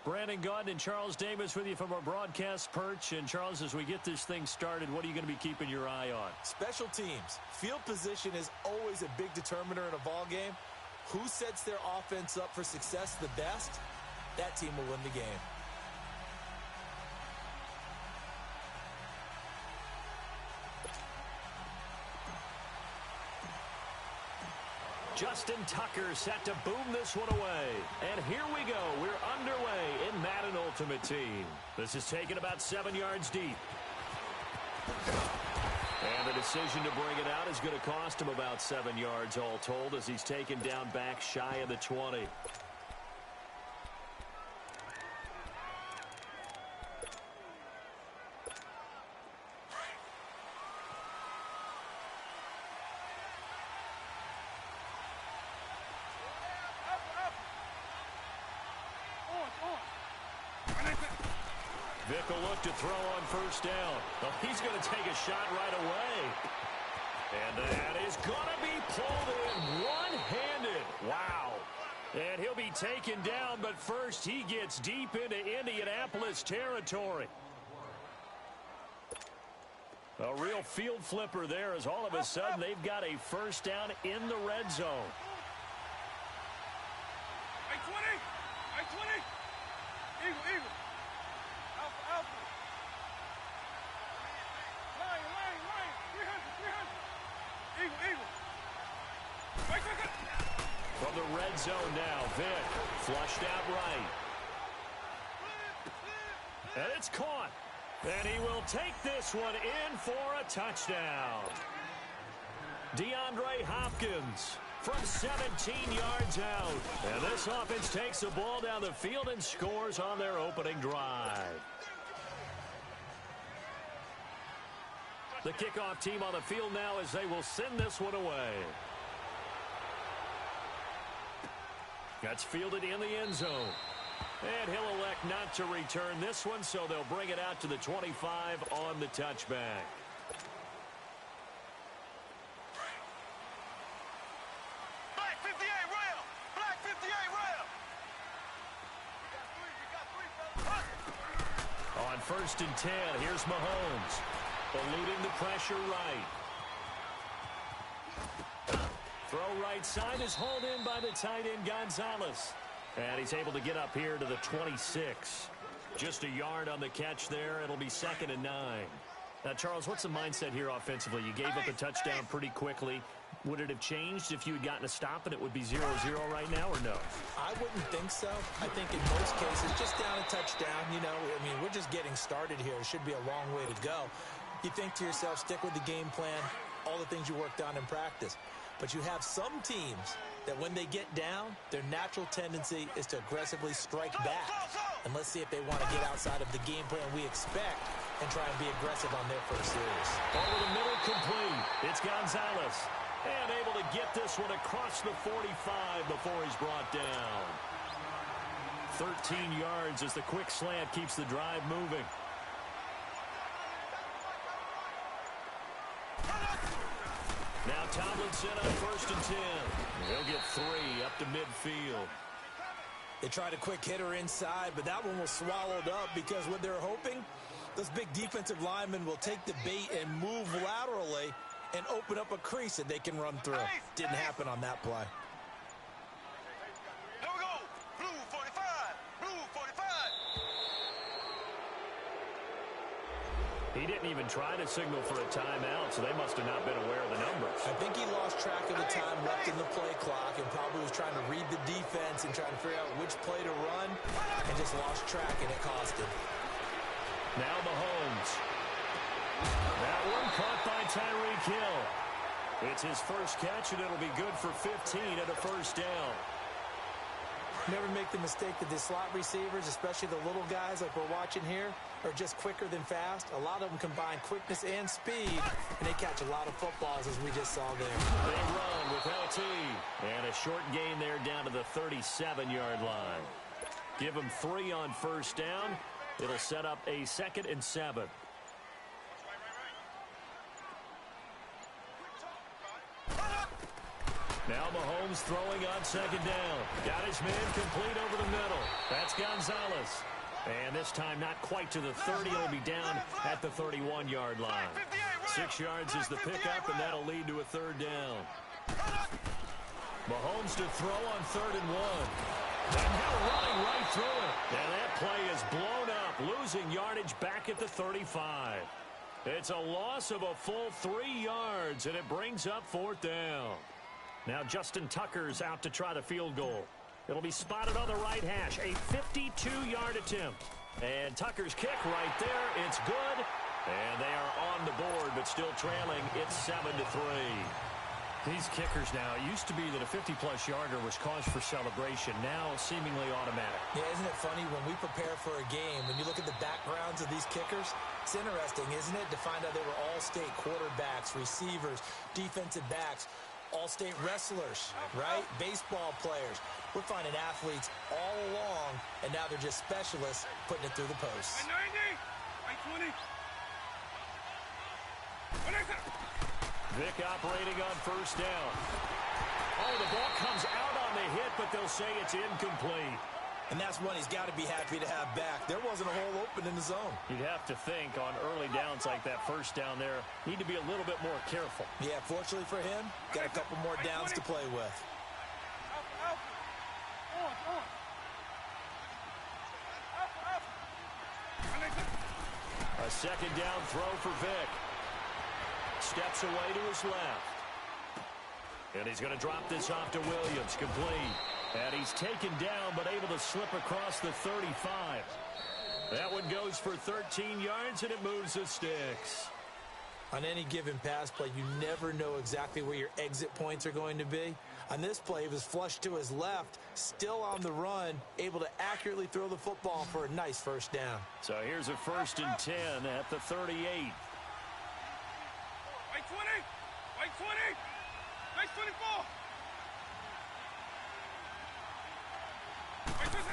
Brandon Gaudin and Charles Davis with you from our broadcast perch. And, Charles, as we get this thing started, what are you going to be keeping your eye on? Special teams. Field position is always a big determiner in a ball game. Who sets their offense up for success the best, that team will win the game. Justin Tucker set to boom this one away. And here we go. We're underway in Madden Ultimate Team. This is taken about 7 yards deep. And the decision to bring it out is going to cost him about 7 yards all told as he's taken down back shy of the 20. Vick will look to throw on first down. Oh, he's going to take a shot right away. And that is going to be pulled in one-handed. Wow. And he'll be taken down, but first he gets deep into Indianapolis territory. A real field flipper there as all of a sudden they've got a first down in the red zone. Eagle. Alpha. Line. 300. Eagle. From the red zone now, Vick flushed out right. And it's caught. And he will take this one in for a touchdown. DeAndre Hopkins from 17 yards out. And this offense takes the ball down the field and scores on their opening drive. The kickoff team on the field now as they will send this one away. That's fielded in the end zone. And he'll elect not to return this one, so they'll bring it out to the 25 on the touchback. Black 58 rail. On 1st and 10, here's Mahomes. Eluding the pressure right. Throw right side is hauled in by the tight end Gonzalez. And he's able to get up here to the 26. Just a yard on the catch there. It'll be 2nd and 9. Now, Charles, what's the mindset here offensively? You gave up a touchdown pretty quickly. Would it have changed if you had gotten a stop and it would be 0-0 right now, or no? I wouldn't think so. I think in most cases, just down a touchdown, we're just getting started here. It should be a long way to go. You think to yourself, stick with the game plan, all the things you worked on in practice. But you have some teams that when they get down, their natural tendency is to aggressively strike back. And let's see if they want to get outside of the game plan we expect and try and be aggressive on their first series. Over the middle, complete. It's Gonzalez. And able to get this one across the 45 before he's brought down. 13 yards as the quick slant keeps the drive moving. Now Tomlinson on 1st and 10. He'll get 3 up to midfield. They tried a quick hitter inside, but that one was swallowed up because what they're hoping, those big defensive linemen will take the bait and move laterally and open up a crease that they can run through. Didn't happen on that play. Here we go. Blue 45. He didn't even try to signal for a timeout, so they must have not been aware of the numbers. I think he lost track of the time left in the play clock and probably was trying to read the defense and trying to figure out which play to run and just lost track, and it cost him. Now Mahomes. That one caught by Tyreek Hill. It's his first catch, and it'll be good for 15 and a first down. Never make the mistake that the slot receivers, especially the little guys like we're watching here, are just quicker than fast. A lot of them combine quickness and speed, and they catch a lot of footballs, as we just saw there. They run with LT. And a short gain there down to the 37-yard line. Give them 3 on first down. It'll set up a 2nd and 7. Now Mahomes throwing on 2nd down. Got his man complete over the middle. That's It's Gonzalez. And this time not quite to the 30. It'll be down at the 31-yard line. 6 yards is the pickup, and that'll lead to a third down. Mahomes to throw on 3rd and 1. And now running right through it. And that play is blown up, losing yardage back at the 35. It's a loss of a full 3 yards, and it brings up 4th down. Now Justin Tucker's out to try the field goal. It'll be spotted on the right hash, a 52-yard attempt. And Tucker's kick right there, it's good. And they are on the board, but still trailing. It's 7-3. These kickers now, it used to be that a 50-plus yarder was cause for celebration, now seemingly automatic. Yeah, isn't it funny when we prepare for a game, when you look at the backgrounds of these kickers, it's interesting, isn't it, to find out they were all-state quarterbacks, receivers, defensive backs, all-state wrestlers, right? Baseball players. We're finding athletes all along, and now they're just specialists putting it through the posts. 90, 20. Vick operating on 1st down. Oh, the ball comes out on the hit, but they'll say it's incomplete. And that's one he's got to be happy to have back. There wasn't a hole open in the zone. You'd have to think on early downs like that 1st down there, need to be a little bit more careful. Yeah, fortunately for him, got a couple more downs to play with. A 2nd down throw for Vick. Steps away to his left. And he's going to drop this off to Williams. Complete. And he's taken down, but able to slip across the 35. That one goes for 13 yards, and it moves the sticks. On any given pass play, you never know exactly where your exit points are going to be. On this play, he was flushed to his left, still on the run, able to accurately throw the football for a nice 1st down. So here's a 1st and 10 at the 38. White 20, white 20, nice 24. White 20.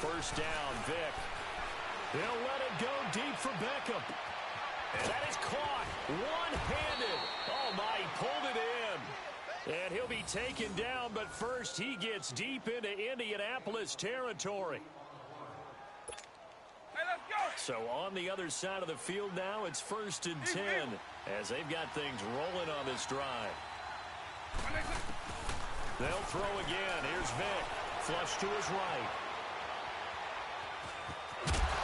1st down, Vick. They'll let it go deep for Beckham. And that is caught one-handed. Oh, my, he pulled it in. And he'll be taken down, but first he gets deep into Indianapolis territory. Hey, let's go. So on the other side of the field now, it's 1st and 10 as they've got things rolling on this drive. They'll throw again. Here's Vick. Flush to his right.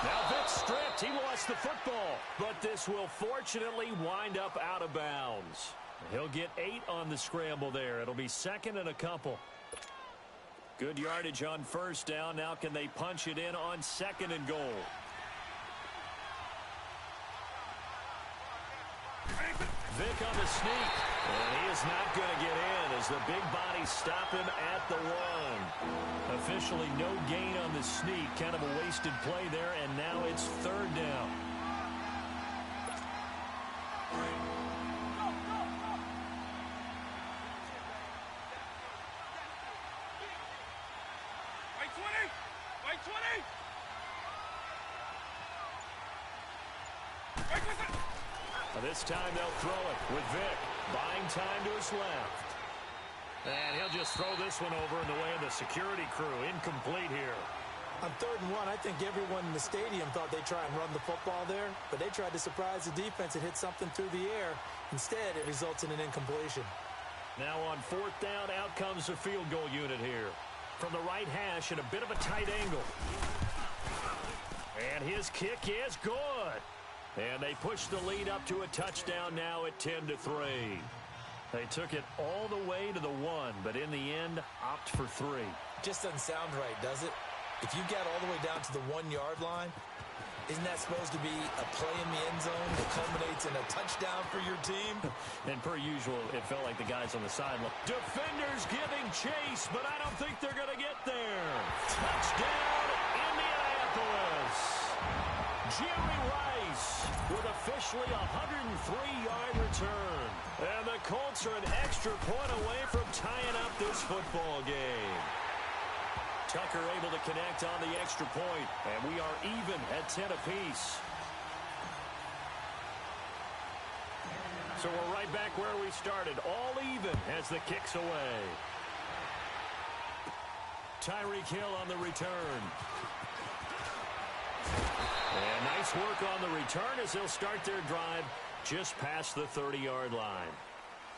Now Vick's stripped. He lost the football. But this will fortunately wind up out of bounds. He'll get 8 on the scramble there. It'll be 2nd and a couple. Good yardage on 1st down. Now can they punch it in on 2nd and goal? Vick on the sneak. And he is not going to get in as the big bodies stop him at the 1. Officially no gain on the sneak. Kind of a wasted play there, and now it's 3rd down. White 20, white 20. White 20. This time they'll throw it with Vick. Buying time to his left. And he'll just throw this one over in the way of the security crew. Incomplete here. On 3rd and 1, I think everyone in the stadium thought they'd try and run the football there, but they tried to surprise the defense and hit something through the air. Instead, it results in an incompletion. Now on 4th down, out comes the field goal unit here. From the right hash at a bit of a tight angle. And his kick is good. And they push the lead up to a touchdown now at 10-3. They took it all the way to the 1, but in the end, opt for 3. Just doesn't sound right, does it? If you get all the way down to the 1-yard line, isn't that supposed to be a play in the end zone that culminates in a touchdown for your team? And per usual, it felt like the guys on the sideline. Defenders giving chase, but I don't think they're going to get there. Touchdown, Indianapolis. Jerry Rice with officially a 103-yard return. And the Colts are an extra point away from tying up this football game. Tucker able to connect on the extra point, and we are even at 10 apiece. So we're right back where we started, all even as the kick's away. Tyreek Hill on the return. Nice work on the return as they'll start their drive just past the 30-yard line.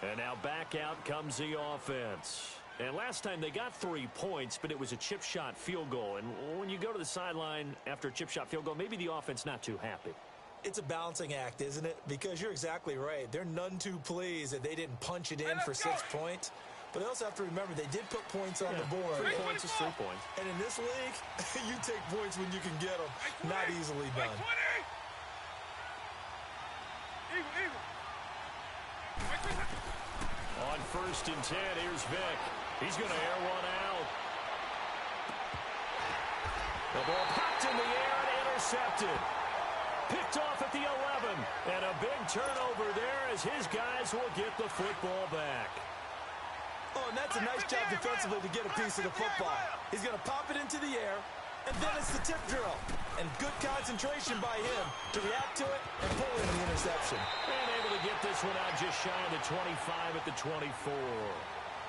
And now back out comes the offense. And last time they got 3 points, but it was a chip shot field goal. And when you go to the sideline after a chip shot field goal, maybe the offense not too happy. It's a balancing act, isn't it? Because you're exactly right. They're none too pleased that they didn't punch it in for 6 points. But they also have to remember they did put points on the board. 3 points is 3 points. And in this league, you take points when you can get them. Not easily done. On 1st and 10, here's Vick. He's going to air one out. The ball popped in the air and intercepted. Picked off at the 11. And a big turnover there as his guys will get the football back. Oh, and that's a nice job defensively to get a piece of the football. He's going to pop it into the air, and then it's the tip drill. And good concentration by him to react to it and pull in the interception. And able to get this one out just shy of the 25 at the 24.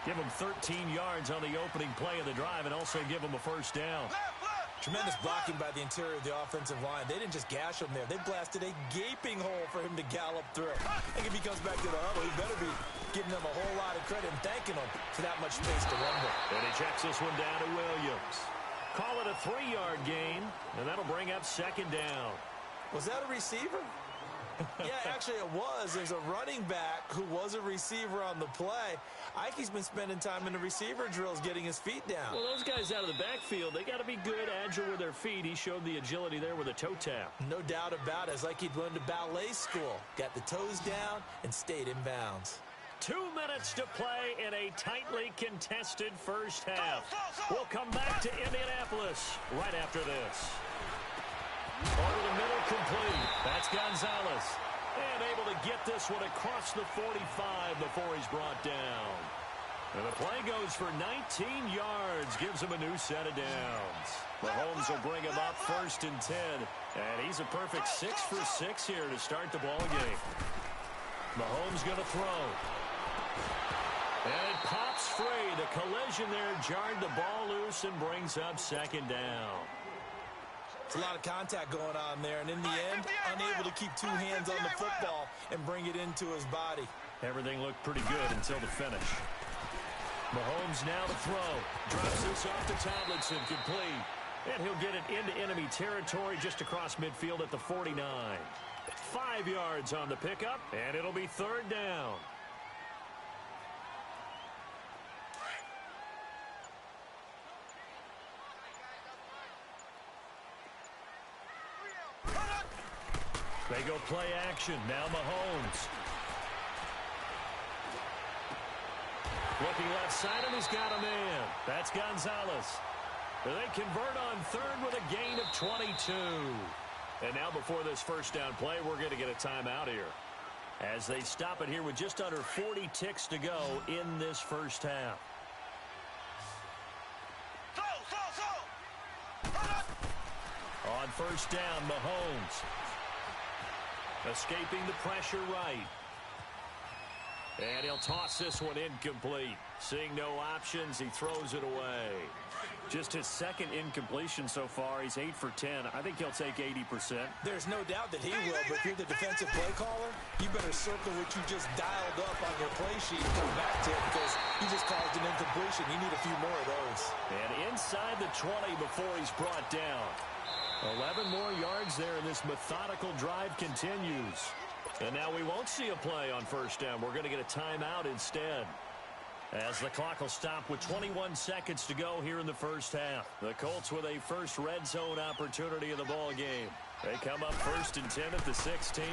Give him 13 yards on the opening play of the drive and also give him a first down. Tremendous blocking by the interior of the offensive line. They didn't just gash him there. They blasted a gaping hole for him to gallop through. I think if he comes back to the huddle, he better be giving them a whole lot of credit and thanking them for that much space to run with. And he checks this one down to Williams. Call it a 3-yard gain, and that'll bring up 2nd down. Was that a receiver? Yeah, actually it was. There's a running back who was a receiver on the play. Ike's been spending time in the receiver drills getting his feet down. Well, those guys out of the backfield, they got to be good, agile with their feet. He showed the agility there with a toe tap. No doubt about it. It's like he'd run to ballet school. Got the toes down and stayed in bounds. 2 minutes to play in a tightly contested first half. We'll come back to Indianapolis right after this. Over the middle, complete. That's Gonzalez. And able to get this one across the 45 before he's brought down. And the play goes for 19 yards. Gives him a new set of downs. Mahomes will bring him up 1st and 10. And he's a perfect 6 for 6 here to start the ball game. Mahomes going to throw. And it pops free. The collision there jarred the ball loose and brings up 2nd down. There's a lot of contact going on there, and in the end, unable to keep 2 hands on the football and bring it into his body. Everything looked pretty good until the finish. Mahomes now to throw. Drops this off to Tomlinson, complete. And he'll get it into enemy territory just across midfield at the 49. 5 yards on the pickup, and it'll be 3rd down. They go play action. Now Mahomes. Looking left side, and he's got a man. That's Gonzalez. They convert on 3rd with a gain of 22. And now before this first down play, we're going to get a timeout here. As they stop it here with just under 40 ticks to go in this first half. On 1st down, Mahomes. Escaping the pressure right. And he'll toss this one incomplete. Seeing no options, he throws it away. Just his 2nd incompletion so far. He's 8 for 10. I think he'll take 80%. There's no doubt that he will, but if you're the defensive play caller, you better circle what you just dialed up on your play sheet and come back to it because he just caused an incompletion. You need a few more of those. And inside the 20 before he's brought down. 11 more yards there, and this methodical drive continues. And now we won't see a play on 1st down. We're going to get a timeout instead. As the clock will stop with 21 seconds to go here in the first half. The Colts with a first red zone opportunity of the ball game. They come up 1st and 10 at the 16.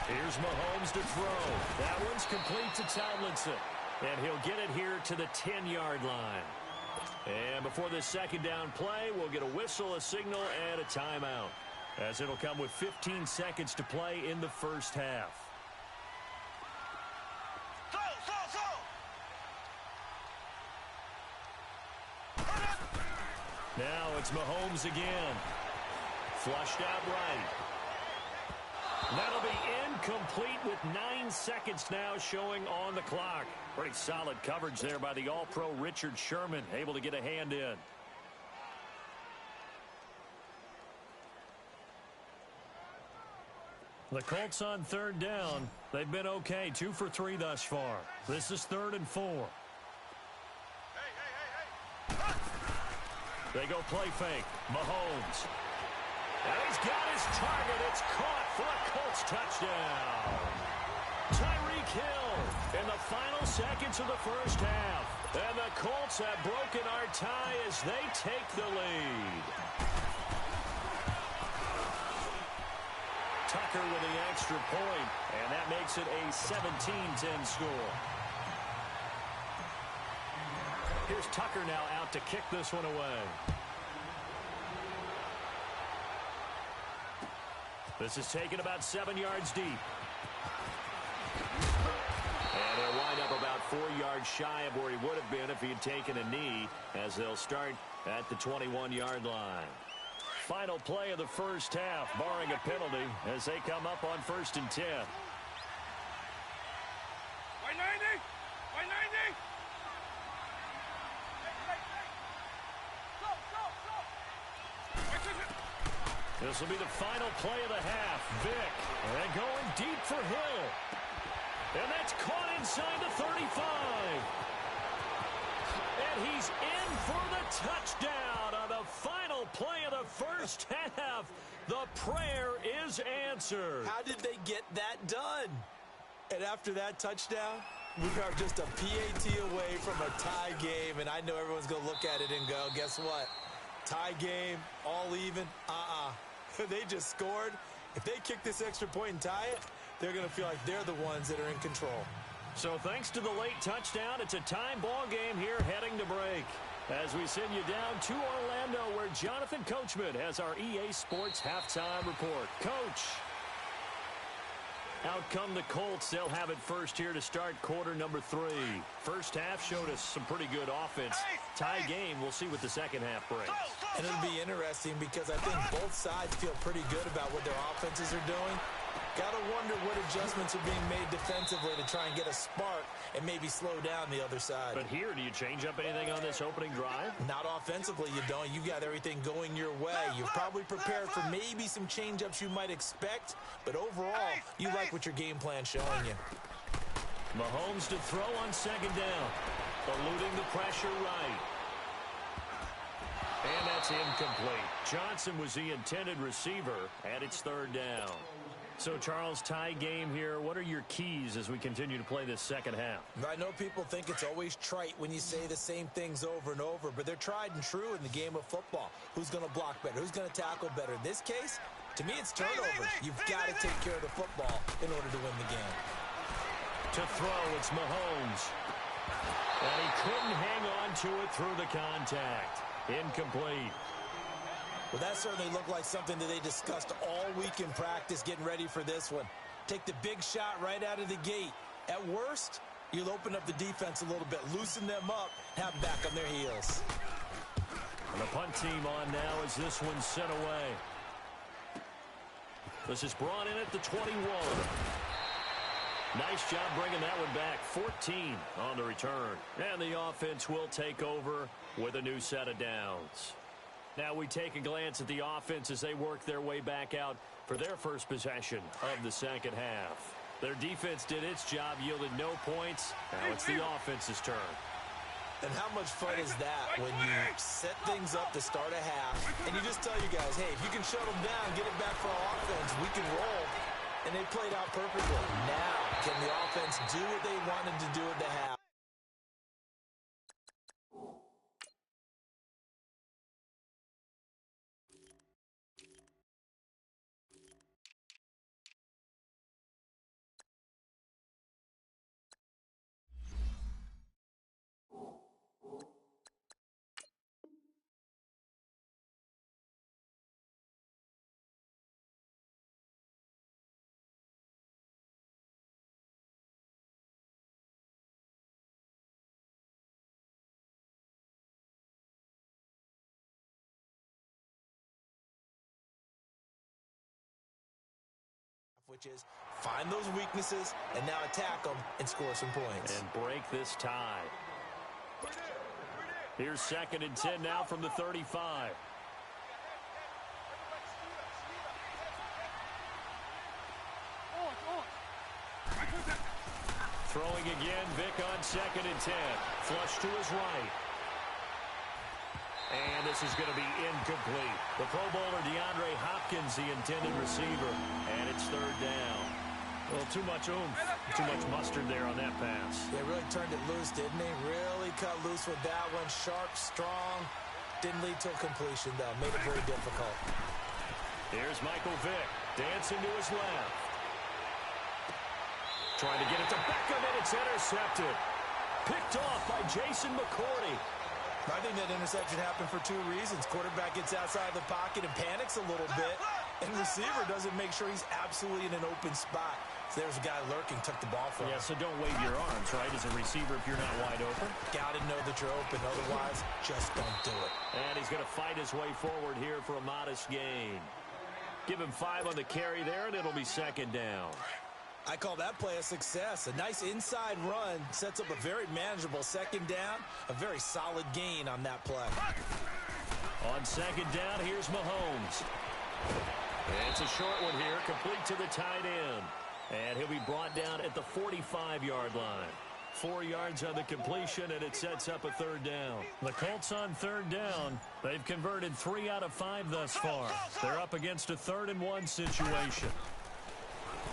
Here's Mahomes to throw. That one's complete to Tomlinson. And he'll get it here to the 10-yard line. And before this 2nd down play, we'll get a whistle, a signal, and a timeout. As it'll come with 15 seconds to play in the first half. Now it's Mahomes again. Flushed out right. That'll be incomplete with 9 seconds now showing on the clock. Pretty solid coverage there by the All-Pro Richard Sherman, able to get a hand in. The Colts on third down. They've been okay, 2 for 3 thus far. This is 3rd and 4. They go play fake. Mahomes. And he's got his target. It's caught for a Colts touchdown. Tyreek Hill in the final seconds of the first half. And the Colts have broken our tie as they take the lead. Tucker with the extra point, and that makes it a 17-10 score. Here's Tucker now out to kick this one away. This is taken about 7 yards deep. And he'll wind up about 4 yards shy of where he would have been if he had taken a knee, as they'll start at the 21-yard line. Final play of the first half, barring a penalty, as they come up on 1st and 10. By 90! By 90! This will be the final play of the half. Vick, and going deep for Hill. And that's caught inside the 35. And he's in for the touchdown on the final play of the first half. The prayer is answered. How did they get that done? And after that touchdown, we are just a PAT away from a tie game. And I know everyone's going to look at it and go, guess what? Tie game, all even, They just scored. If they kick this extra point and tie it, they're going to feel like they're the ones that are in control. So thanks to the late touchdown, it's a time ball game here heading to break. As we send you down to Orlando, where Jonathan Coachman has our EA Sports halftime report. Coach. Out come the Colts. They'll have it first here to start quarter number 3. First half showed us some pretty good offense. Tie game. We'll see what the second half brings. And it'll be interesting because I think both sides feel pretty good about what their offenses are doing. Got to wonder what adjustments are being made defensively to try and get a spark and maybe slow down the other side. But here, do you change up anything on this opening drive? Not offensively, you don't. You got everything going your way. You're probably prepared for maybe some change-ups you might expect, but overall, you like what your game plan's showing you. Mahomes to throw on second down, eluding the pressure right. And that's incomplete. Johnson was the intended receiver, and it's third down. So, Charles, tie game here. What are your keys as we continue to play this second half? I know people think it's always trite when you say the same things over and over, but they're tried and true in the game of football. Who's going to block better? Who's going to tackle better? In this case, to me, it's turnovers. You've got to take care of the football in order to win the game. To throw, it's Mahomes. And he couldn't hang on to it through the contact. Incomplete. Well, that certainly looked like something that they discussed all week in practice getting ready for this one. Take the big shot right out of the gate. At worst, you'll open up the defense a little bit, loosen them up, have them back on their heels. And the punt team on now as this one's sent away. This is brought in at the 21. Nice job bringing that one back. 14 on the return. And the offense will take over with a new set of downs. Now we take a glance at the offense as they work their way back out for their first possession of the second half. Their defense did its job, yielded no points. Now it's the offense's turn. And how much fun is that when you set things up to start a half and you just tell your guys, hey, if you can shut them down, get it back for our offense, we can roll. And they played out perfectly. Now, can the offense do what they wanted to do at the half? Which is find those weaknesses and now attack them and score some points. And break this tie. Here's 2nd and 10 now from the 35. Throwing again, Vic on 2nd and 10. Flush to his right. And this is going to be incomplete. The Pro Bowler DeAndre Hopkins, the intended receiver. And it's 3rd down. Well, too much oomph, too much mustard there on that pass. They really turned it loose, didn't he? Really cut loose with that one. Sharp, strong. Didn't lead to a completion, though. Made it very difficult. Here's Michael Vick. Dancing to his left. Trying to get it to Beckham, and it's intercepted. Picked off by Jason McCourty. I think that interception happened for 2 reasons. Quarterback gets outside the pocket and panics a little bit, and receiver doesn't make sure he's absolutely in an open spot. So there's a guy lurking, took the ball from him. Yeah, so don't wave your arms, right, as a receiver if you're not wide open. Got to know that you're open. Otherwise, just don't do it. And he's going to fight his way forward here for a modest gain. Give him 5 on the carry there, and it'll be 2nd down. I call that play a success. A nice inside run sets up a very manageable 2nd down. A very solid gain on that play. On 2nd down, here's Mahomes. It's a short one here, complete to the tight end. And he'll be brought down at the 45-yard line. 4 yards on the completion, and it sets up a 3rd down. The Colts on 3rd down. They've converted 3 out of 5 thus far. They're up against a 3rd and 1 situation.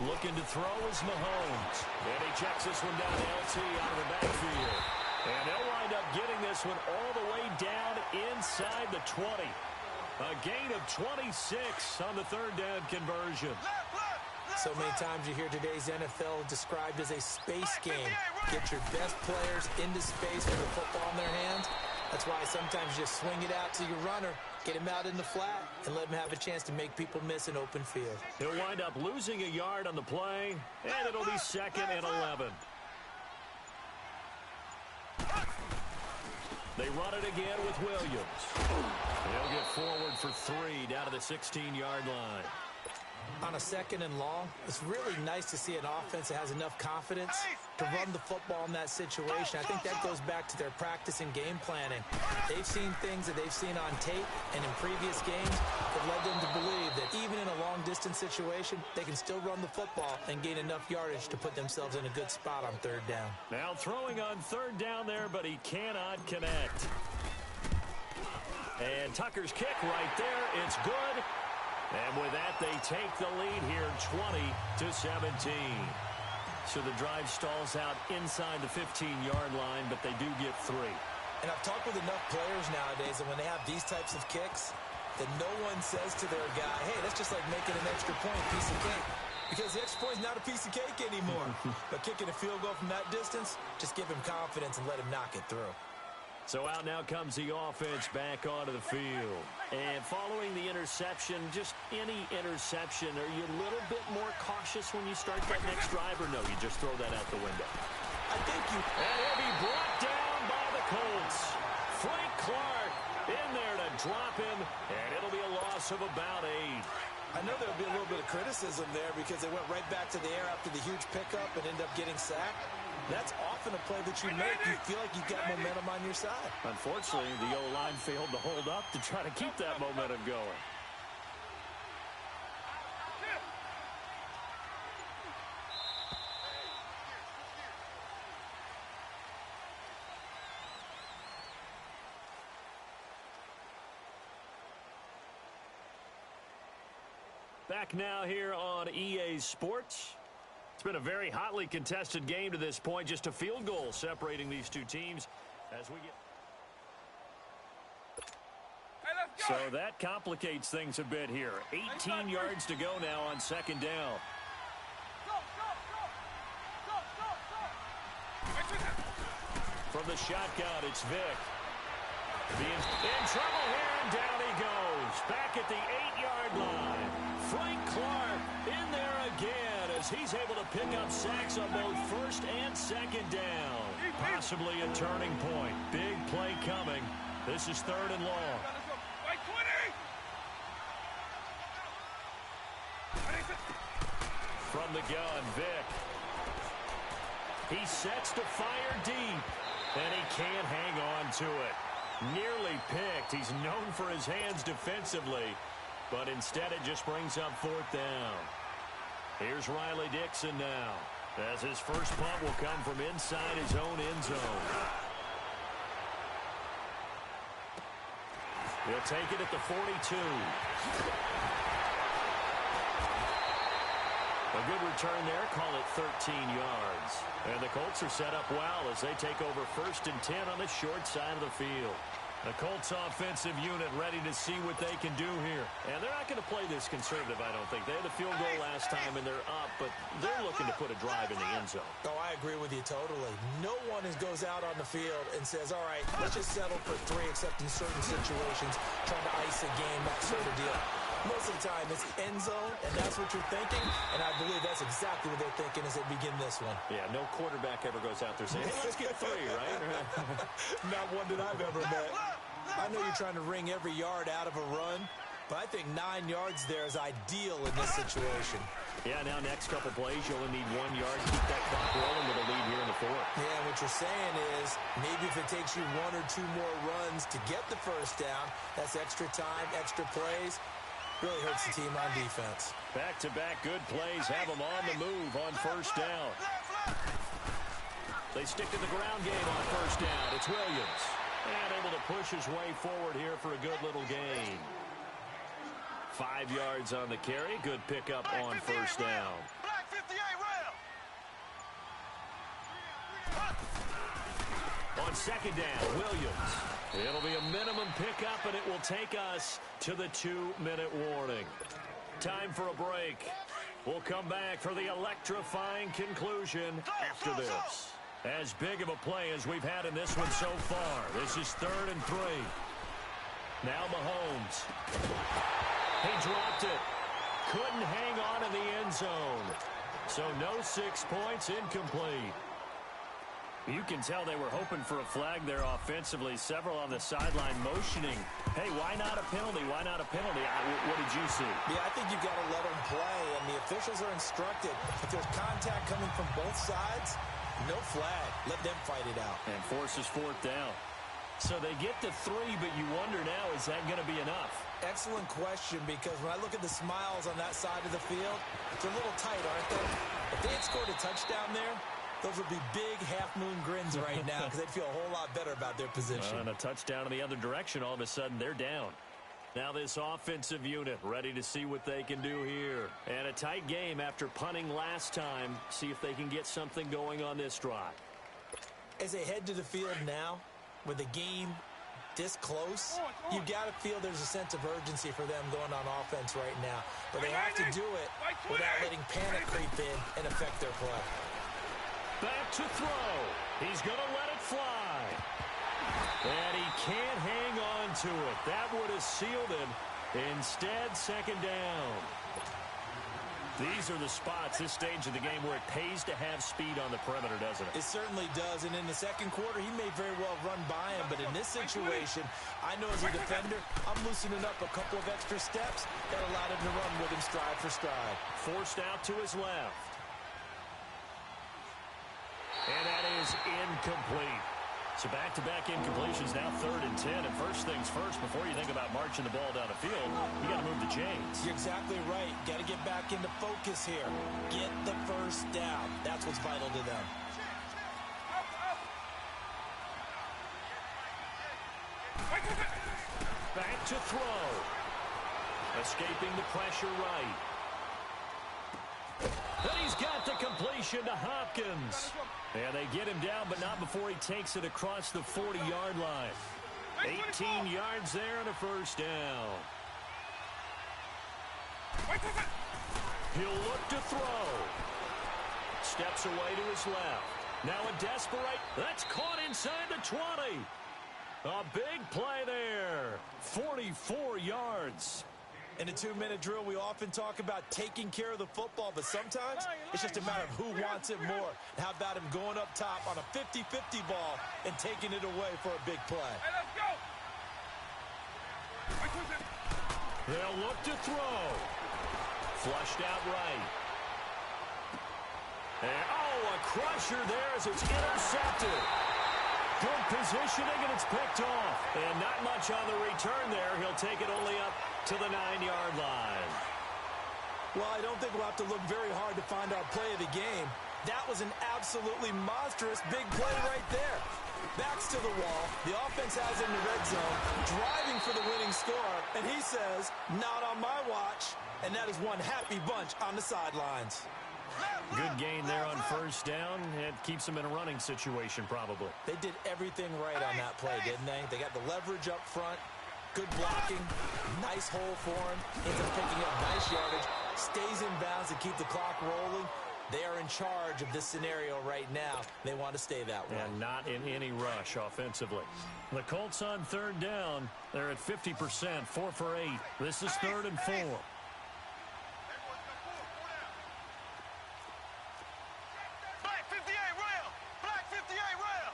Looking to throw is Mahomes. And he checks this one down to LT out of the backfield. And they'll wind up getting this one all the way down inside the 20. A gain of 26 on the 3rd down conversion. So many times you hear today's NFL described as a space game. Get your best players into space with the football in their hands. That's why sometimes you just swing it out to your runner, get him out in the flat, and let him have a chance to make people miss an open field. He'll wind up losing a yard on the play, and it'll be 2nd and 11. They run it again with Williams. They'll get forward for 3 down to the 16-yard line. On a 2nd and long, it's really nice to see an offense that has enough confidence to run the football in that situation. I think that goes back to their practice and game planning. They've seen things that they've seen on tape and in previous games that led them to believe that even in a long-distance situation, they can still run the football and gain enough yardage to put themselves in a good spot on 3rd down. Now throwing on 3rd down there, but he cannot connect. And Tucker's kick right there. It's good. And with that, they take the lead here, 20-17. So the drive stalls out inside the 15-yard line, but they do get 3. And I've talked with enough players nowadays, and when they have these types of kicks, that no one says to their guy, hey, that's just like making an extra point, piece of cake. Because the extra point is not a piece of cake anymore. But kicking a field goal from that distance, just give him confidence and let him knock it through. So out now comes the offense back onto the field. And following the interception, just any interception, are you a little bit more cautious when you start that next drive, or no, you just throw that out the window? I think you... And he'll be brought down by the Colts. Frank Clark in there to drop him, and it'll be a loss of about 8. I know there'll be a little bit of criticism there because they went right back to the air after the huge pickup and ended up getting sacked. That's often a play that you make. You feel like you've got momentum on your side. Unfortunately, the O-line failed to hold up to try to keep that momentum going. Back now here on EA Sports. It's been a very hotly contested game to this point. Just a field goal separating these two teams as we get. So that complicates things a bit here. 18 yards to go now on 2nd down. From the shotgun, it's Vick. In trouble here, and down he goes. Back at the 8-yard line. Frank Clark in there again as he's able to pick up sacks on both 1st and 2nd down. Possibly a turning point. Big play coming. This is 3rd and long. From the gun, Vick. He sets to fire deep, and he can't hang on to it. Nearly picked. He's known for his hands defensively, but instead it just brings up 4th down. Here's Riley Dixon now. As his first punt will come from inside his own end zone. He'll take it at the 42. A good return there, call it 13 yards. And the Colts are set up well as they take over 1st and 10 on the short side of the field. The Colts offensive unit ready to see what they can do here. And they're not going to play this conservative, I don't think. They had the field goal last time, and they're up, but they're looking to put a drive in the end zone. Oh, I agree with you totally. No one goes out on the field and says, all right, let's just settle for 3, except in certain situations, trying to ice a game, that sort of deal. Most of the time, it's end zone, and that's what you're thinking, and I believe that's exactly what they're thinking as they begin this one. Yeah, no quarterback ever goes out there saying, hey, let's get 3, right? Not one that I've ever met. I know you're trying to wring every yard out of a run, but I think 9 yards there is ideal in this situation. Yeah, now next couple plays, you'll only need 1 yard to keep that clock rolling with a lead here in the 4th. Yeah, what you're saying is maybe if it takes you 1 or 2 more runs to get the first down, that's extra time, extra plays. Really hurts the team on defense. Back-to-back good plays have them on the move on first down. They stick to the ground game on first down. It's Williams. And able to push his way forward here for a good little gain. 5 yards on the carry. Good pickup on first down. Black 58 rail. On second down, Williams. It'll be a minimum pickup, and it will take us to the 2-minute warning. Time for a break. We'll come back for the electrifying conclusion after this. As big of a play as we've had in this one so far. This is 3rd and 3. Now Mahomes. He dropped it. Couldn't hang on in the end zone. So no 6 points, incomplete. You can tell they were hoping for a flag there offensively. Several on the sideline motioning. Hey, why not a penalty? Why not a penalty? What did you see? Yeah, I think you've got to let them play, and the officials are instructed. If there's contact coming from both sides, no flag. Let them fight it out. And forces 4th down. So they get to 3, but you wonder now, is that going to be enough? Excellent question, because when I look at the smiles on that side of the field, it's a little tight, aren't they? If they had scored a touchdown there, those would be big half-moon grins right now because they'd feel a whole lot better about their position. And a touchdown in the other direction, all of a sudden they're down. Now this offensive unit ready to see what they can do here. And a tight game after punting last time. See if they can get something going on this drive. As they head to the field now, with the game this close, you've got to feel there's a sense of urgency for them going on offense right now. But they have to do it without letting panic creep in and affect their play. Back to throw. He's going to let it fly. And he can't hang on to it. That would have sealed it. Instead, 2nd down. These are the spots, this stage of the game, where it pays to have speed on the perimeter, doesn't it? It certainly does. And in the second quarter, he may very well run by him. But in this situation, I know as a defender, I'm loosening up a couple of extra steps that allowed him to run with him stride for stride. Forced out to his left. And that is incomplete. So back-to-back incompletions, now 3rd and 10. And first things first, before you think about marching the ball down the field, you got to move the chains. You're exactly right. Got to get back into focus here. Get the first down. That's what's vital to them. Back to throw. Escaping the pressure right. And he's got the completion to Hopkins. And they get him down, but not before he takes it across the 40-yard line. 18 yards there and a first down. He'll look to throw. Steps away to his left. Now a desperate. That's caught inside the 20. A big play there. 44 yards. In a 2-minute drill, we often talk about taking care of the football, but sometimes it's just a matter of who wants it more. How about him going up top on a 50-50 ball and taking it away for a big play? Hey, let's go. They'll look to throw. Flushed out right. And, a crusher there as it's intercepted. Good positioning, and it's picked off. And not much on the return there. He'll take it only up to the 9-yard line. Well, I don't think we'll have to look very hard to find our play of the game. That was an absolutely monstrous big play right there. Backs to the wall. The offense has him in the red zone, driving for the winning score, and he says, not on my watch. And that is one happy bunch on the sidelines. Good gain there on first down. It keeps them in a running situation probably. They did everything right on that play, didn't they? They got the leverage up front, good blocking, nice hole for him, ends up picking up nice yardage, stays in bounds to keep the clock rolling. They are in charge of this scenario right now. They want to stay that way. And not in any rush offensively. The Colts on third down. They're at 50%, 4 for 8. This is 3rd and 4. Black 58, rail! Black 58, rail!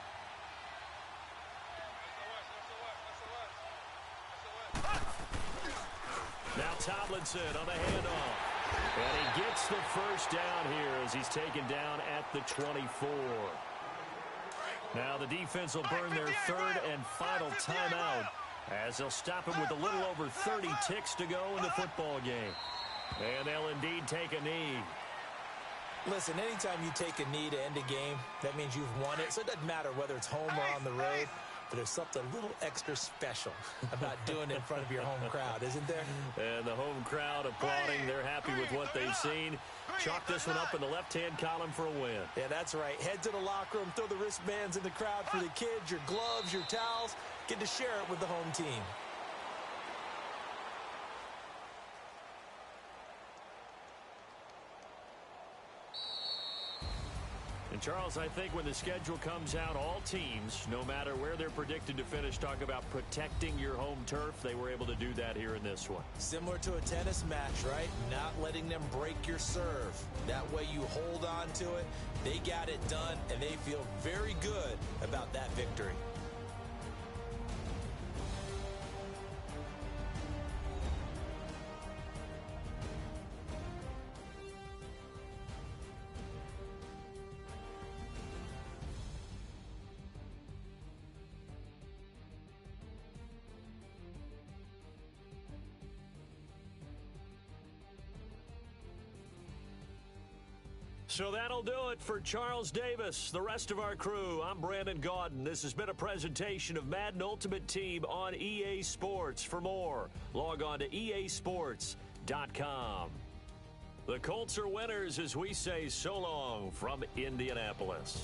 Now Tomlinson on the handoff. And he gets the first down here as he's taken down at the 24. Now the defense will burn their 3rd and final timeout as they'll stop it with a little over 30 ticks to go in the football game. And they'll indeed take a knee. Listen, anytime you take a knee to end a game, that means you've won it. So it doesn't matter whether it's home or on the road. But there's something a little extra special about doing it in front of your home crowd, isn't there? And the home crowd applauding. They're happy with what they've seen. Chalk this one up in the left-hand column for a win. Yeah, that's right. Head to the locker room, throw the wristbands in the crowd for the kids, your gloves, your towels. Get to share it with the home team. And Charles, I think when the schedule comes out, all teams, no matter where they're predicted to finish, talk about protecting your home turf. They were able to do that here in this one. Similar to a tennis match, right? Not letting them break your serve. That way you hold on to it. They got it done, and they feel very good about that victory. So that'll do it for Charles Davis, the rest of our crew. I'm Brandon Gaudin. This has been a presentation of Madden Ultimate Team on EA Sports. For more, log on to easports.com. The Colts are winners as we say so long from Indianapolis.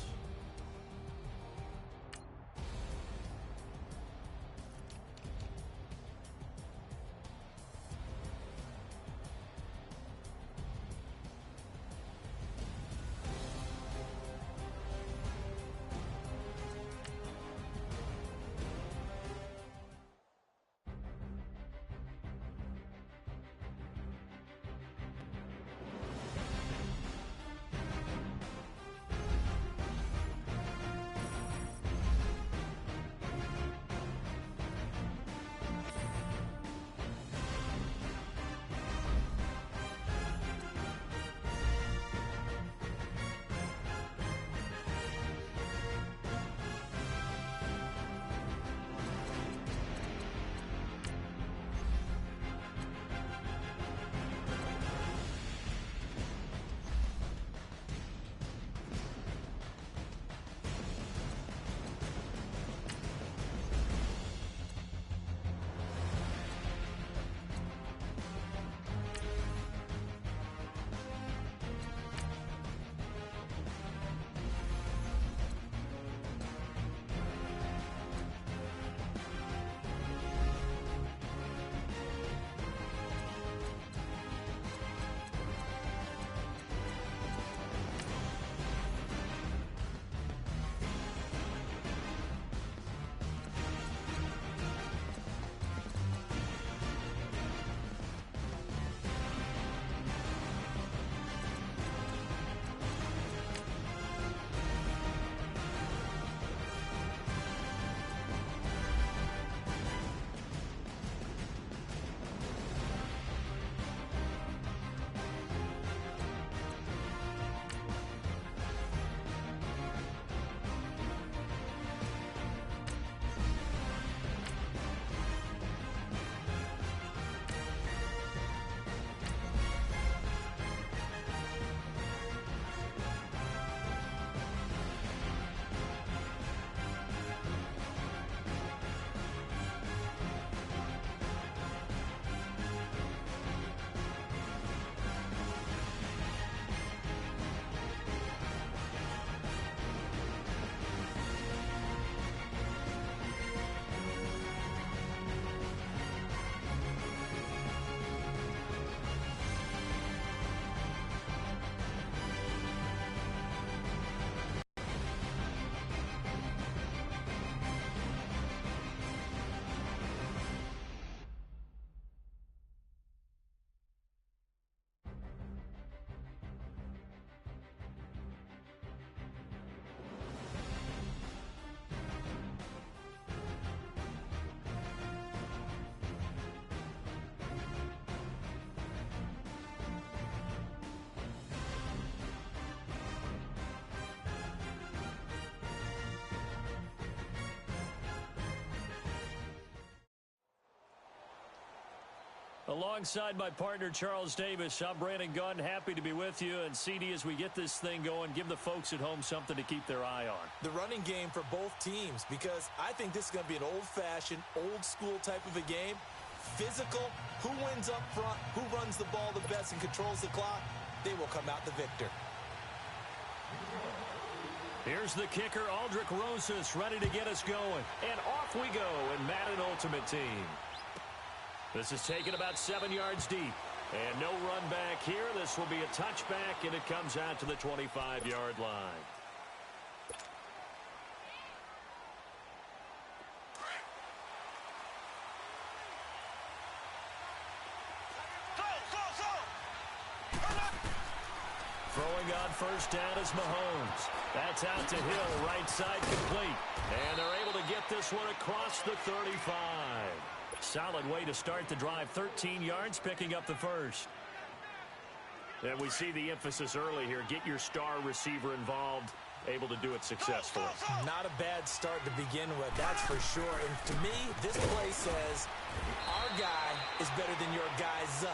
Alongside my partner, Charles Davis, I'm Brandon Gunn. Happy to be with you. And, CD, as we get this thing going, give the folks at home something to keep their eye on. The running game for both teams, because I think this is going to be an old-fashioned, old-school type of a game. Physical, who wins up front, who runs the ball the best and controls the clock, they will come out the victor. Here's the kicker, Aldrich Rosas, ready to get us going. And off we go in Madden Ultimate Team. This is taken about 7 yards deep. And no run back here. This will be a touchback, and it comes out to the 25-yard line. Throwing on first down is Mahomes. That's out to Hill, right side complete. And they're able to get this one across the 35. Solid way to start the drive. 13 yards, picking up the first. And we see the emphasis early here. Get your star receiver involved. Able to do it successfully. Not a bad start to begin with, that's for sure. And to me, this play says our guy is better than your guy's.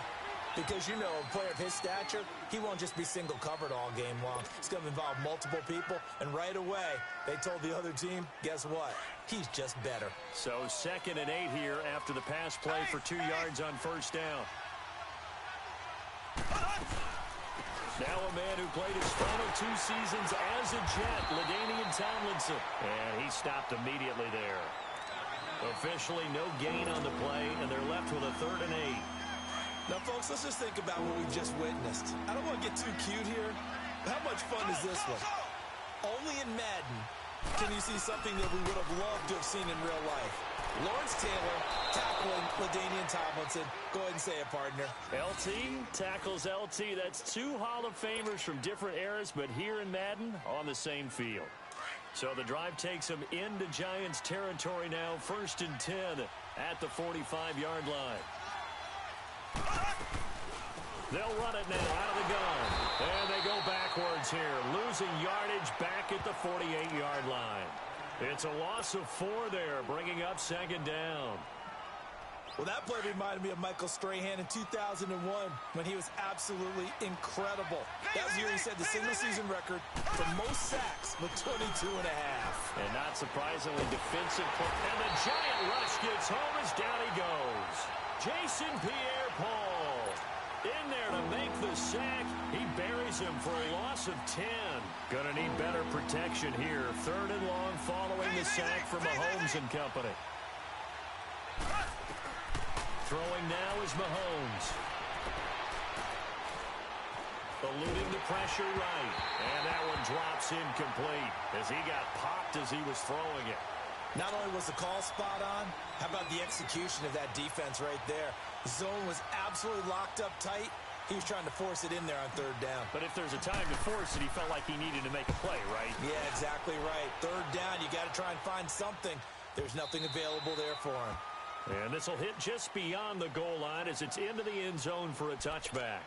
Because, you know, a player of his stature, he won't just be single covered all game long. It's going to involve multiple people. And right away, they told the other team, guess what? He's just better. So 2nd and 8 here after the pass play for 2 yards on first down. Now a man who played his final 2 seasons as a Jet, LaDainian Tomlinson. And he stopped immediately there. Officially no gain on the play, and they're left with a 3rd and 8. Now, folks, let's just think about what we've just witnessed. I don't want to get too cute here. How much fun is this one? Only in Madden can you see something that we would have loved to have seen in real life. Lawrence Taylor tackling LaDainian Tomlinson. Go ahead and say it, partner. LT tackles LT. That's 2 Hall of Famers from different eras, but here in Madden on the same field. So the drive takes them into Giants territory now. 1st and 10 at the 45-yard line. They'll run it now out of the gun. And they go backwards here. Losing yardage back at the 48-yard line. It's a loss of 4 there, bringing up 2nd down. Well, that play reminded me of Michael Strahan in 2001 when he was absolutely incredible. That was the year he set the single-season record for most sacks with 22 and a half. And not surprisingly, defensive play. And the giant rush gets home as down he goes. Jason Pierre-Paul in there to make the sack. He buries him for a loss of 10. Gonna need better protection here. 3rd and long following the sack from Mahomes and company. Throwing now is Mahomes. Eluding the pressure right. And that one drops incomplete as he got popped as he was throwing it. Not only was the call spot on, how about the execution of that defense right there? The zone was absolutely locked up tight. He was trying to force it in there on 3rd down. But if there's a time to force it, he felt like he needed to make a play, right? Yeah, exactly right. 3rd down, you got to try and find something. There's nothing available there for him. And this will hit just beyond the goal line as it's into the end zone for a touchback.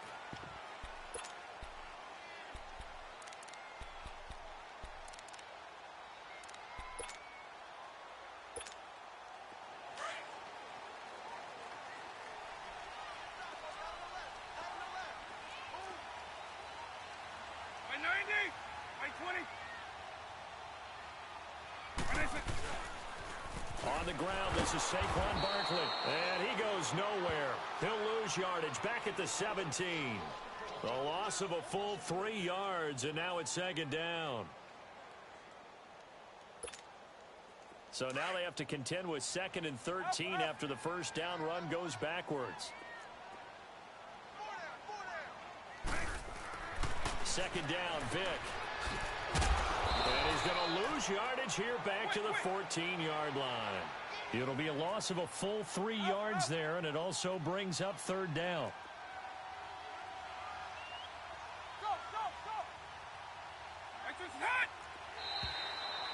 On the ground, this is Saquon Barkley. And he goes nowhere. He'll lose yardage back at the 17. The loss of a full 3 yards, and now it's 2nd down. So now they have to contend with 2nd and 13 after the first down run goes backwards. 2nd down, Vick. And he's going to lose yardage here back to the 14-yard line. It'll be a loss of a full 3 yards there, and it also brings up 3rd down.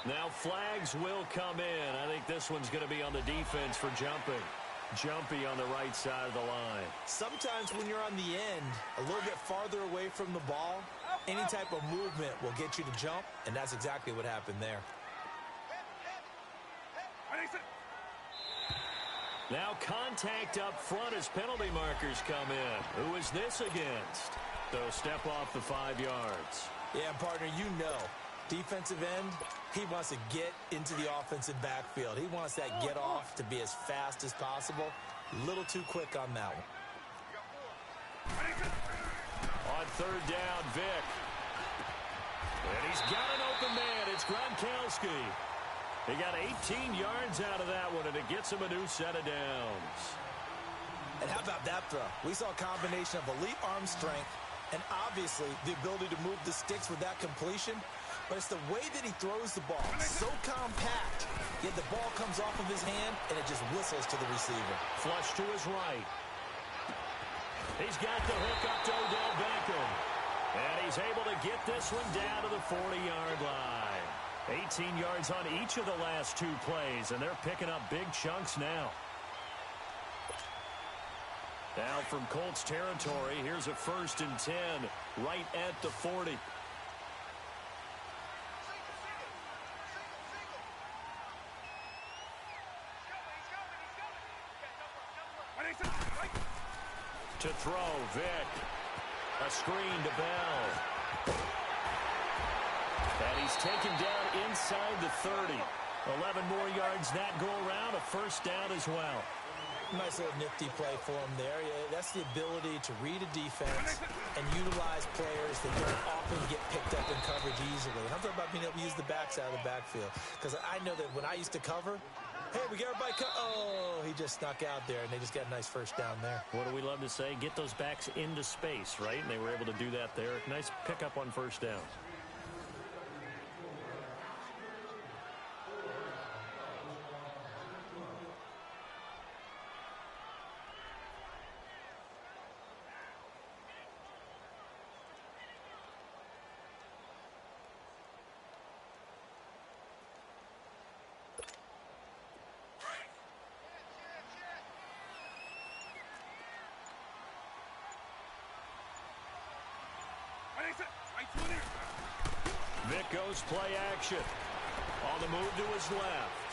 Now flags will come in. I think this one's going to be on the defense for jumping. Jumpy on the right side of the line. Sometimes when you're on the end, a little bit farther away from the ball, any type of movement will get you to jump, and that's exactly what happened there. Now contact up front as penalty markers come in. Who is this against? They'll step off the 5 yards. Yeah, partner, you know, defensive end, he wants to get into the offensive backfield. He wants that get off to be as fast as possible. A little too quick on that one. On 3rd down, Vick. And he's got an open man. It's Gronkowski. He got 18 yards out of that one, and it gets him a new set of downs. And how about that throw? We saw a combination of elite arm strength and obviously the ability to move the sticks with that completion. But it's the way that he throws the ball. So compact, yet the ball comes off of his hand, and it just whistles to the receiver. Flush to his right. He's got the hook up to Odell Beckham. And he's able to get this one down to the 40-yard line. 18 yards on each of the last 2 plays, and they're picking up big chunks now. Now from Colts territory, here's a 1st and 10 right at the 40. To throw, Vick. A screen to Bell. And he's taken down inside the 30. 11 more yards that go around. A 1st down as well. Nice little nifty play for him there. Yeah, that's the ability to read a defense and utilize players that don't often get picked up in coverage easily. And I'm talking about being able to use the backs out of the backfield. Because I know that when I used to cover, hey, we got everybody oh, he just snuck out there, and they just got a nice 1st down there. What do we love to say? Get those backs into space, right? And they were able to do that there. Nice pickup on 1st down. Vick goes play action. On the move to his left.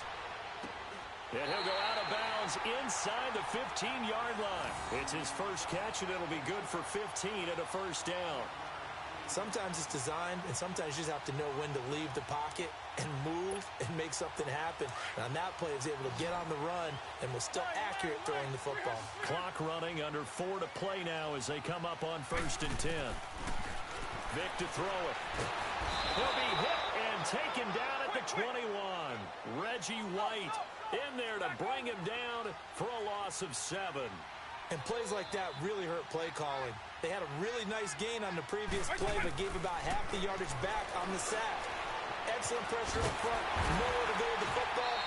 And he'll go out of bounds inside the 15-yard line. It's his first catch, and it'll be good for 15 and a 1st down. Sometimes it's designed, and sometimes you just have to know when to leave the pocket and move and make something happen. And on that play, he was able to get on the run and was still accurate throwing the football. Clock running, under 4 to play now as they come up on 1st and 10. Vick to throw it. He'll be hit and taken down at the 21. Reggie White in there to bring him down for a loss of 7. And plays like that really hurt play calling. They had a really nice gain on the previous play, but gave about half the yardage back on the sack. Excellent pressure up front. Nowhere to go with the football.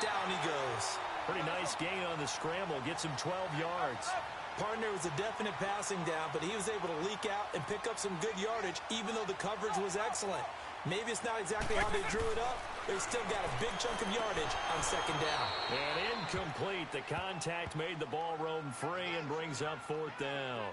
Down he goes. Pretty nice gain on the scramble. Gets him 12 yards. Partner was a definite passing down, but he was able to leak out and pick up some good yardage, even though the coverage was excellent. Maybe it's not exactly how they drew it up. They still got a big chunk of yardage on 2nd down. And incomplete. The contact made the ball roam free and brings up 4th down.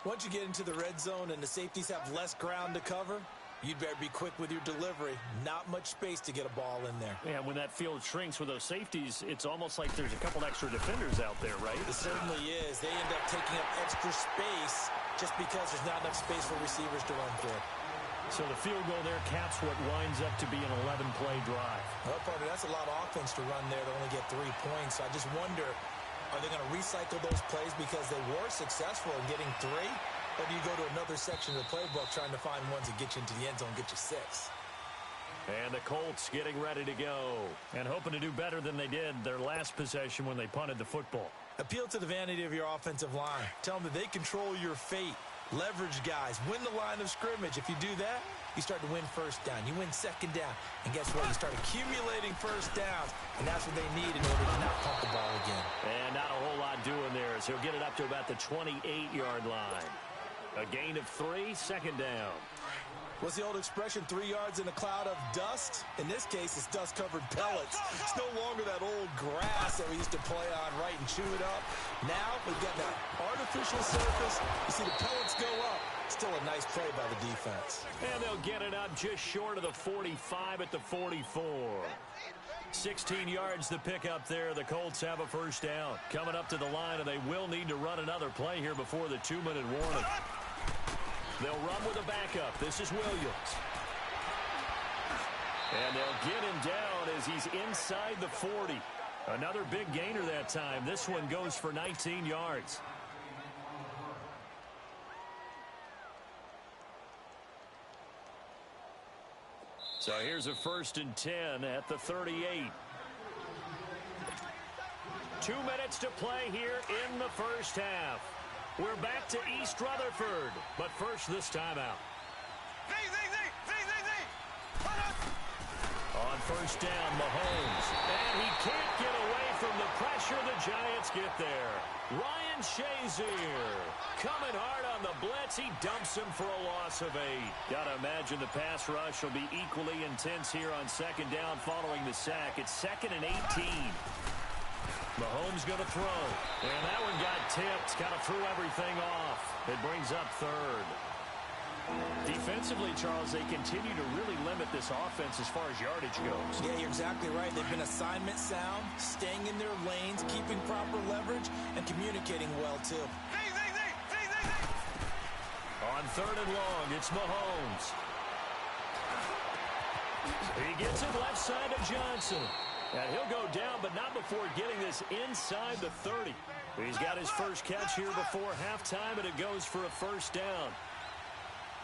Once you get into the red zone and the safeties have less ground to cover, you'd better be quick with your delivery. Not much space to get a ball in there. Yeah, when that field shrinks with those safeties, it's almost like there's a couple extra defenders out there, right? It certainly is. They end up taking up extra space just because there's not enough space for receivers to run through. So the field goal there caps what winds up to be an 11-play drive. Well, partner, that's a lot of offense to run there to only get 3 points. So I just wonder, are they going to recycle those plays because they were successful in getting 3? Or do you go to another section of the playbook trying to find ones that get you into the end zone and get you 6? And the Colts getting ready to go and hoping to do better than they did their last possession when they punted the football. Appeal to the vanity of your offensive line. Tell them that they control your fate. Leverage guys. Win the line of scrimmage. If you do that, you start to win 1st down. You win 2nd down. And guess what? You start accumulating 1st downs. And that's what they need in order to not pump the ball again. And not a whole lot doing there, so he'll get it up to about the 28-yard line. A gain of 3, 2nd down. What's the old expression, 3 yards in a cloud of dust? In this case, it's dust-covered pellets. It's no longer that old grass that we used to play on, right, and chew it up. Now, we've got that artificial surface. You see the pellets go up. Still a nice play by the defense. And they'll get it up just short of the 45 at the 44. 16 yards to pick up there. The Colts have a first down. Coming up to the line, and they will need to run another play here before the 2-minute warning. They'll run with a backup. This is Williams. And they'll get him down as he's inside the 40. Another big gainer that time. This one goes for 19 yards. So here's a 1st and 10 at the 38. 2 minutes to play here in the first half. We're back to East Rutherford, but first this timeout. On first down, Mahomes. And he can't get away from the pressure. The Giants get there. Ryan Shazier coming hard on the blitz. He dumps him for a loss of 8. Got to imagine the pass rush will be equally intense here on 2nd down following the sack. It's 2nd and 18. Mahomes going to throw. And that one got tipped. Kind of threw everything off. It brings up 3rd. Defensively, Charles, they continue to really limit this offense as far as yardage goes. Yeah, you're exactly right. They've been assignment sound, staying in their lanes, keeping proper leverage, and communicating well, too. On 3rd and long, it's Mahomes. He gets it left side of Johnson. And he'll go down, but not before getting this inside the 30. He's got his first catch here before halftime, and it goes for a first down.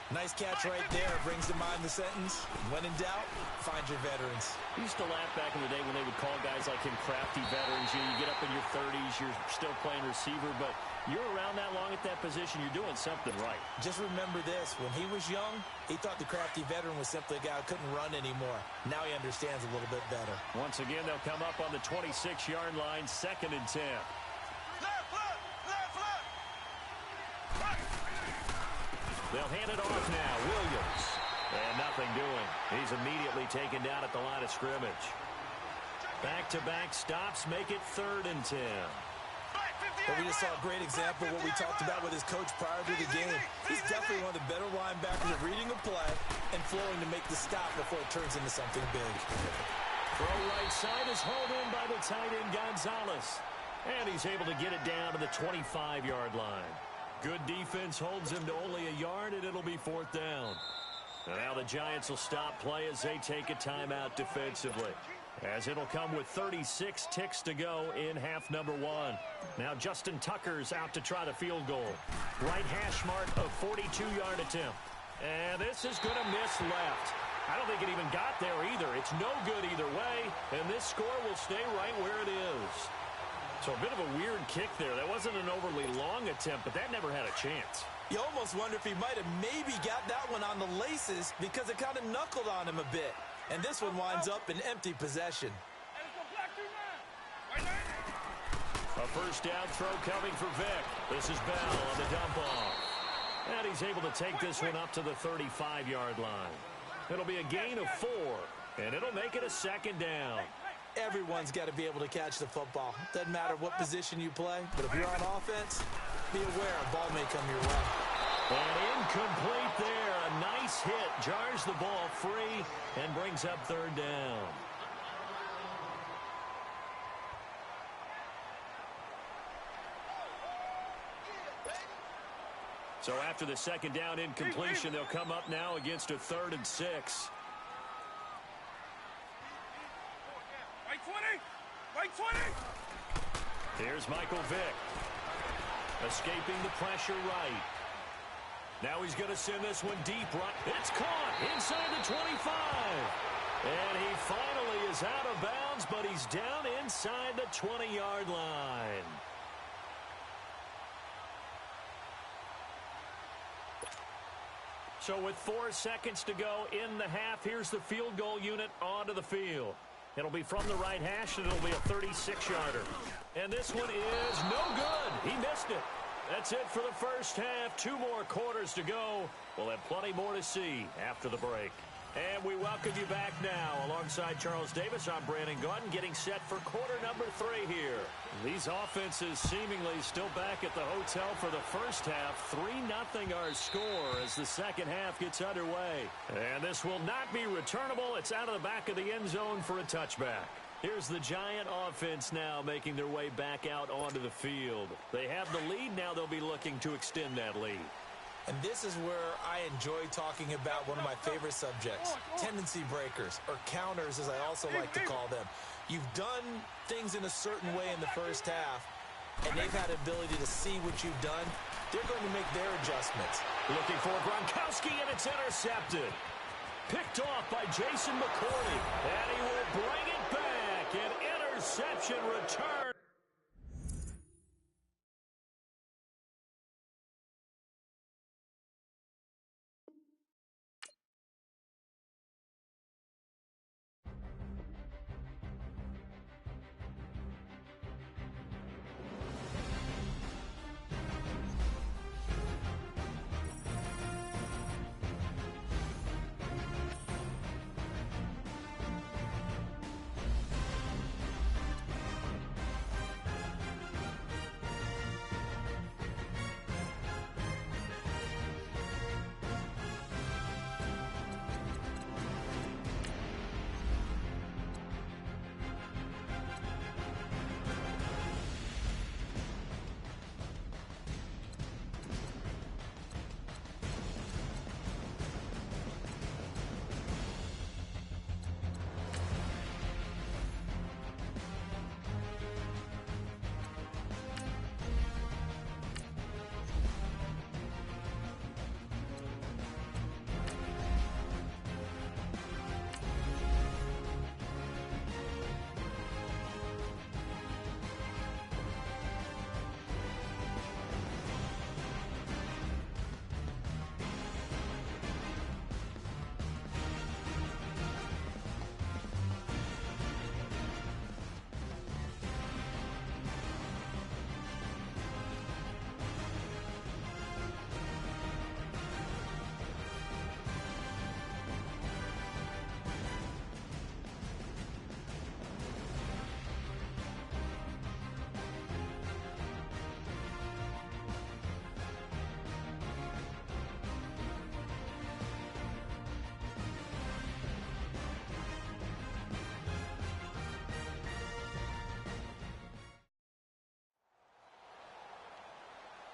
Nice catch right there. Brings to mind the sentence, when in doubt, find your veterans. I used to laugh back in the day when they would call guys like him crafty veterans. You get up in your 30s, you're still playing receiver, but you're around that long at that position, you're doing something right. Just remember this. When he was young, he thought the crafty veteran was simply a guy who couldn't run anymore. Now he understands a little bit better. Once again, they'll come up on the 26-yard line, 2nd and 10. They'll hand it off now. Williams. And nothing doing. He's immediately taken down at the line of scrimmage. Back-to-back stops make it 3rd and 10. But we just saw a great example of what we talked about with his coach prior to the game. He's definitely one of the better linebackers at reading a play and flowing to make the stop before it turns into something big. Throw right side is hauled in by the tight end Gonzalez. And he's able to get it down to the 25-yard line. Good defense holds him to only a yard, and it'll be 4th down. Now the Giants will stop play as they take a timeout defensively, as it'll come with 36 ticks to go in half number 1. Now Justin Tucker's out to try the field goal. Right hash mark, a 42-yard attempt. And this is going to miss left. I don't think it even got there either. It's no good either way, and this score will stay right where it is. So a bit of a weird kick there. That wasn't an overly long attempt, but that never had a chance. You almost wonder if he might have maybe got that one on the laces because it kind of knuckled on him a bit. And this one winds up in empty possession. A first down throw coming for Vick. This is Bell on the dump off. And he's able to take this one up to the 35-yard line. It'll be a gain of 4, and it'll make it a 2nd down. Everyone's got to be able to catch the football. Doesn't matter what position you play, but if you're on offense, be aware a ball may come your way. And incomplete there. A nice hit. Jars the ball free and brings up 3rd down. So after the 2nd down incompletion, they'll come up now against a 3rd and 6. Right 20! Here's Michael Vick. Escaping the pressure right. Now he's going to send this one deep right. It's caught inside the 25. And he finally is out of bounds, but he's down inside the 20-yard line. So with 4 seconds to go in the half, here's the field goal unit onto the field. It'll be from the right hash, and it'll be a 36-yarder. And this one is no good. He missed it. That's it for the first half. 2 more quarters to go. We'll have plenty more to see after the break. And we welcome you back now. Alongside Charles Davis, I'm Brandon Gaudin, getting set for quarter number 3 here. These offenses seemingly still back at the hotel for the first half. 3-0 our score as the second half gets underway. And this will not be returnable. It's out of the back of the end zone for a touchback. Here's the Giant offense now making their way back out onto the field. They have the lead. Now they'll be looking to extend that lead. And this is where I enjoy talking about one of my favorite subjects, tendency breakers, or counters as I also like to call them. You've done things in a certain way in the first half, and they've had the ability to see what you've done. They're going to make their adjustments. Looking for Gronkowski, and it's intercepted. Picked off by Jason McCourty, and he will bring it back. An interception return.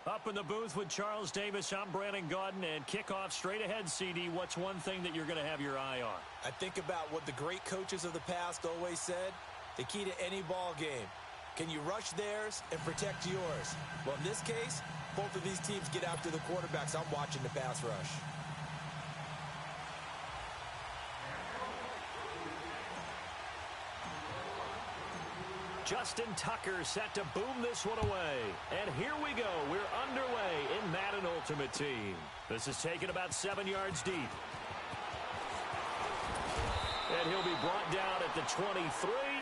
Up in the booth with Charles Davis, I'm Brandon Gaudin, and kickoff straight ahead, CD. What's one thing that you're going to have your eye on? I think about what the great coaches of the past always said. The key to any ball game. Can you rush theirs and protect yours? Well, in this case, both of these teams get after the quarterbacks. I'm watching the pass rush. Justin Tucker set to boom this one away. And here we go. We're underway in Madden Ultimate Team. This is taken about 7 yards deep. And he'll be brought down at the 23,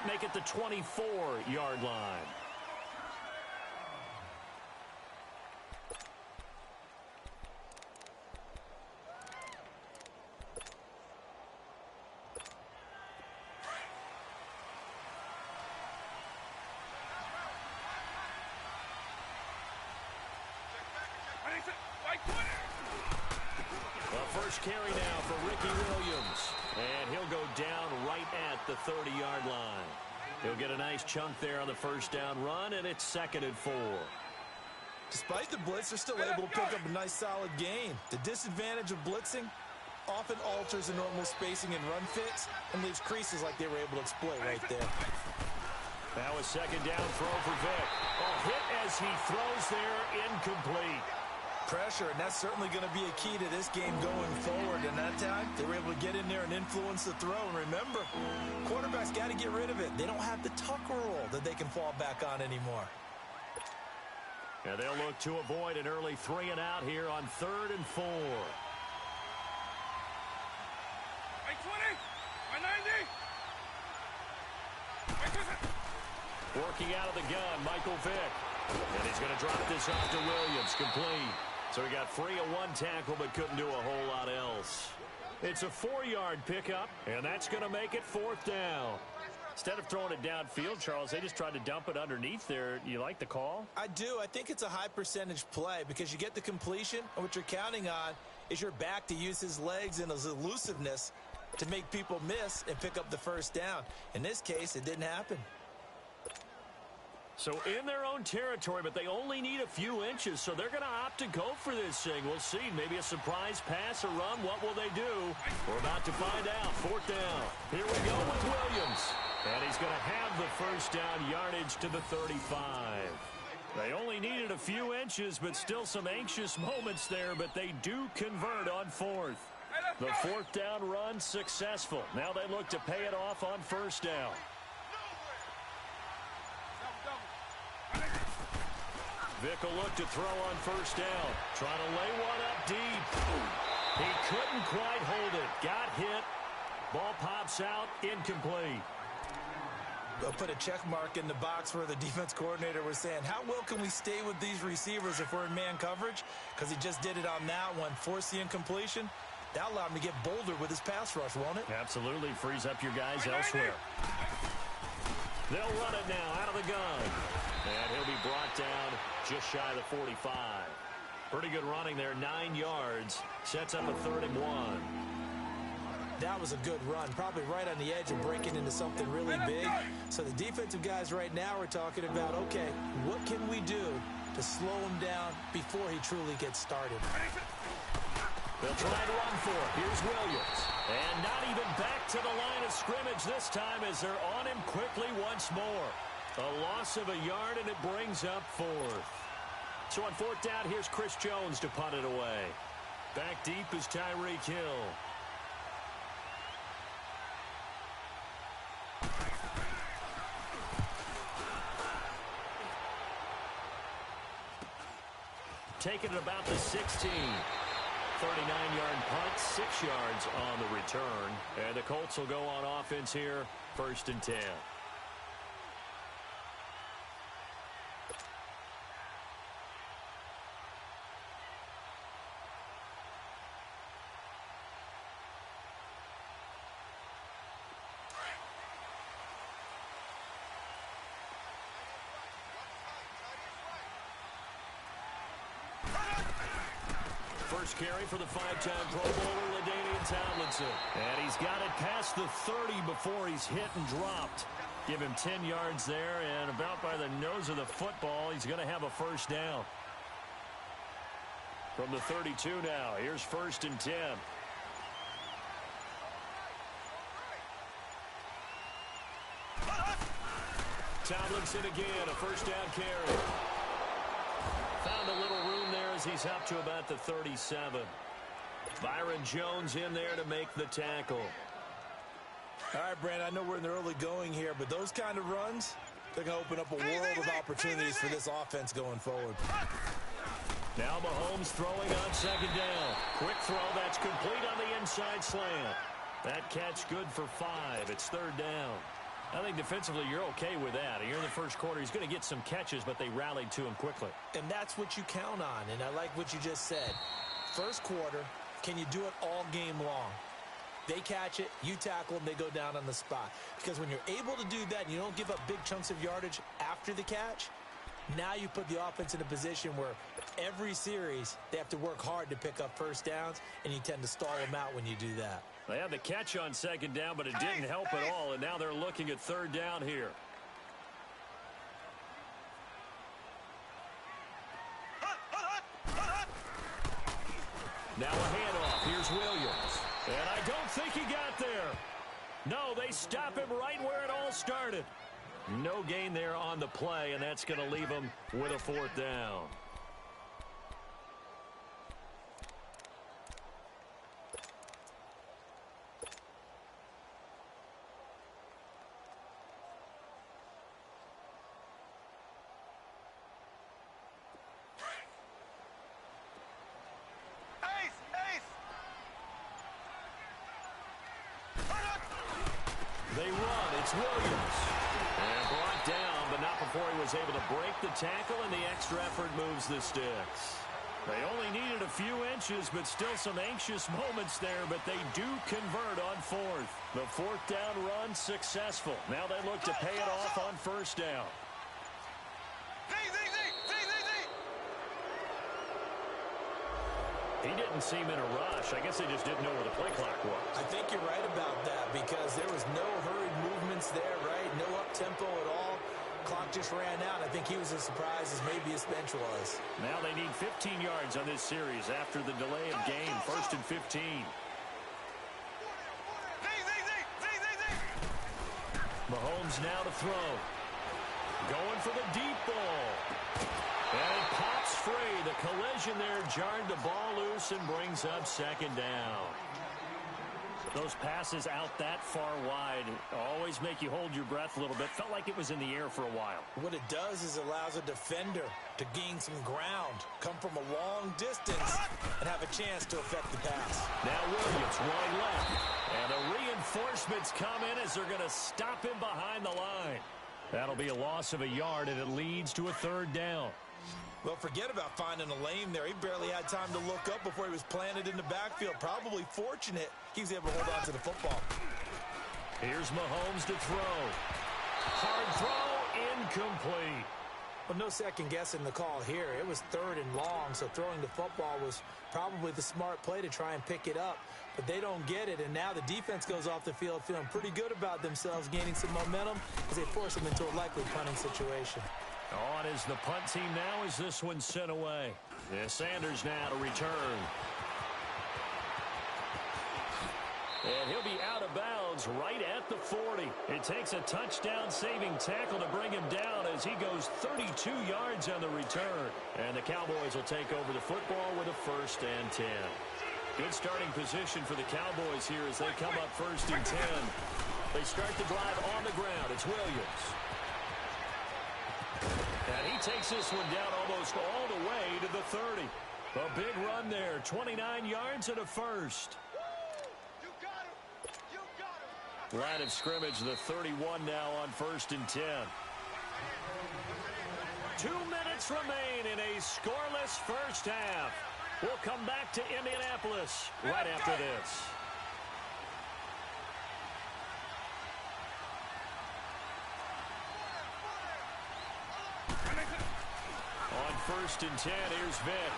make it the 24-yard line. Carry now for Ricky Williams. And he'll go down right at the 30-yard line. He'll get a nice chunk there on the first down run, and it's 2nd and 4. Despite the blitz, they're still able to pick up a nice solid gain. The disadvantage of blitzing often alters the normal spacing and run fits and leaves creases like they were able to exploit right there. Now a second down throw for Vick. A hit as he throws there, incomplete. Pressure, and that's certainly going to be a key to this game going forward. And that time, they were able to get in there and influence the throw. And remember, quarterbacks got to get rid of it. They don't have the Tucker rule that they can fall back on anymore. And they'll look to avoid an early 3 and out here on 3rd and 4. 20, 90. Working out of the gun, Michael Vick. And he's going to drop this off to Williams, complete. So he got free of one tackle but couldn't do a whole lot else. It's a 4-yard pickup, and that's going to make it 4th down. Instead of throwing it downfield, Charles, they just tried to dump it underneath there. You like the call? I do. I think it's a high percentage play because you get the completion, and what you're counting on is your back to use his legs and his elusiveness to make people miss and pick up the first down. In this case, it didn't happen. So in their own territory, but they only need a few inches, so they're going to opt to go for this thing. We'll see. Maybe a surprise pass or run. What will they do? We're about to find out. Fourth down. Here we go with Williams. And he's going to have the first down yardage to the 35. They only needed a few inches, but still some anxious moments there, but they do convert on fourth. The fourth down run successful. Now they look to pay it off on first down. Vick will look to throw on first down. Trying to lay one up deep. He couldn't quite hold it. Got hit. Ball pops out. Incomplete. They'll put a check mark in the box where the defense coordinator was saying, how well can we stay with these receivers if we're in man coverage? Because he just did it on that one. Force the incompletion. That'll allow him to get bolder with his pass rush, won't it? Absolutely. Frees up your guys elsewhere. They'll run it now out of the gun. And he'll be brought down just shy of the 45. Pretty good running there, 9 yards. Sets up a 3rd and 1. That was a good run, probably right on the edge of breaking into something really big. So the defensive guys right now are talking about, okay, what can we do to slow him down before he truly gets started? They'll try to run for it. Here's Williams. And not even back to the line of scrimmage this time as they're on him quickly once more. A loss of a yard, and it brings up 4th. So on 4th down, here's Chris Jones to punt it away. Back deep is Tyreek Hill. Taking it about the 16. 39-yard punt, 6 yards on the return. And the Colts will go on offense here, 1st and 10. First carry for the 5-time Pro Bowler, LaDainian Tomlinson. And he's got it past the 30 before he's hit and dropped. Give him 10 yards there, and about by the nose of the football, he's going to have a first down. From the 32 now, here's 1st and 10. Tomlinson again, a first down carry. Found a little room there as he's up to about the 37. Byron Jones in there to make the tackle. All right, Brandon, I know we're in the early going here, but those kind of runs, they're going to open up a world of opportunities for this offense going forward. Now Mahomes throwing on 2nd down. Quick throw, that's complete on the inside slant. That catch good for 5. It's 3rd down. I think defensively you're okay with that. Here in the first quarter, he's going to get some catches, but they rallied to him quickly. And that's what you count on, and I like what you just said. First quarter, can you do it all game long? They catch it, you tackle them, they go down on the spot. Because when you're able to do that and you don't give up big chunks of yardage after the catch, now you put the offense in a position where every series they have to work hard to pick up first downs, and you tend to stall them out when you do that. They had the catch on 2nd down, but it didn't help at all, and now they're looking at 3rd down here. Now a handoff. Here's Williams. And I don't think he got there. No, they stop him right where it all started. No gain there on the play, and that's going to leave him with a 4th down. They run. It's Williams. And brought down, but not before he was able to break the tackle, and the extra effort moves the sticks. They only needed a few inches, but still some anxious moments there, but they do convert on 4th. The 4th down run successful. Now they look to pay it off on 1st down. He didn't seem in a rush. I guess they just didn't know where the play clock was. I think you're right about that because there was no hurried movements there, right? No up-tempo at all. Clock just ran out. I think he was as surprised as maybe his bench was. Now they need 15 yards on this series after the delay of game. 1st and 15. Mahomes now to throw. Going for the deep ball. And it pops free. The collision there jarred the ball loose and brings up 2nd down. Those passes out that far wide always make you hold your breath a little bit. Felt like it was in the air for a while. What it does is allows a defender to gain some ground, come from a long distance, and have a chance to affect the pass. Now Williams wide left. And the reinforcements come in as they're going to stop him behind the line. That'll be a loss of a yard, and it leads to a 3rd down. Well, forget about finding a lane there. He barely had time to look up before he was planted in the backfield. Probably fortunate he was able to hold on to the football. Here's Mahomes to throw. Hard throw, incomplete. Well, no second guessing the call here. It was 3rd and long, so throwing the football was probably the smart play to try and pick it up. But they don't get it, and now the defense goes off the field feeling pretty good about themselves, gaining some momentum as they force them into a likely punting situation. On is the punt team now as this one's sent away. Yeah, Sanders now to return. And he'll be out of bounds right at the 40. It takes a touchdown-saving tackle to bring him down as he goes 32 yards on the return. And the Cowboys will take over the football with a 1st and 10. Good starting position for the Cowboys here as they come up 1st and 10. They start the drive on the ground. It's Williams. And he takes this one down almost all the way to the 30. A big run there, 29 yards and a 1st. Line of scrimmage, the 31 now on 1st and 10. 2 minutes remain in a scoreless first half. We'll come back to Indianapolis right after this. On 1st and 10, here's Vick.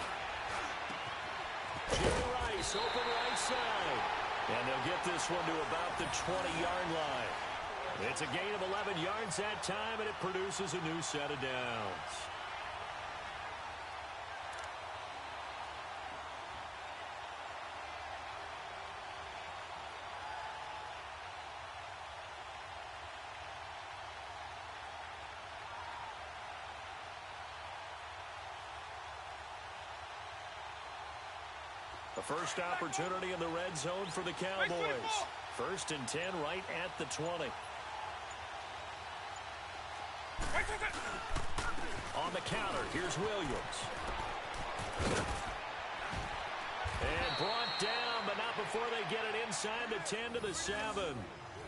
Jimmy Rice, open right side. And they'll get this one to about the 20-yard line. It's a gain of 11 yards that time, and it produces a new set of downs. The first opportunity in the red zone for the Cowboys. 1st and 10 right at the 20. On the counter, here's Williams. And brought down, but not before they get it inside the 10 to the 7.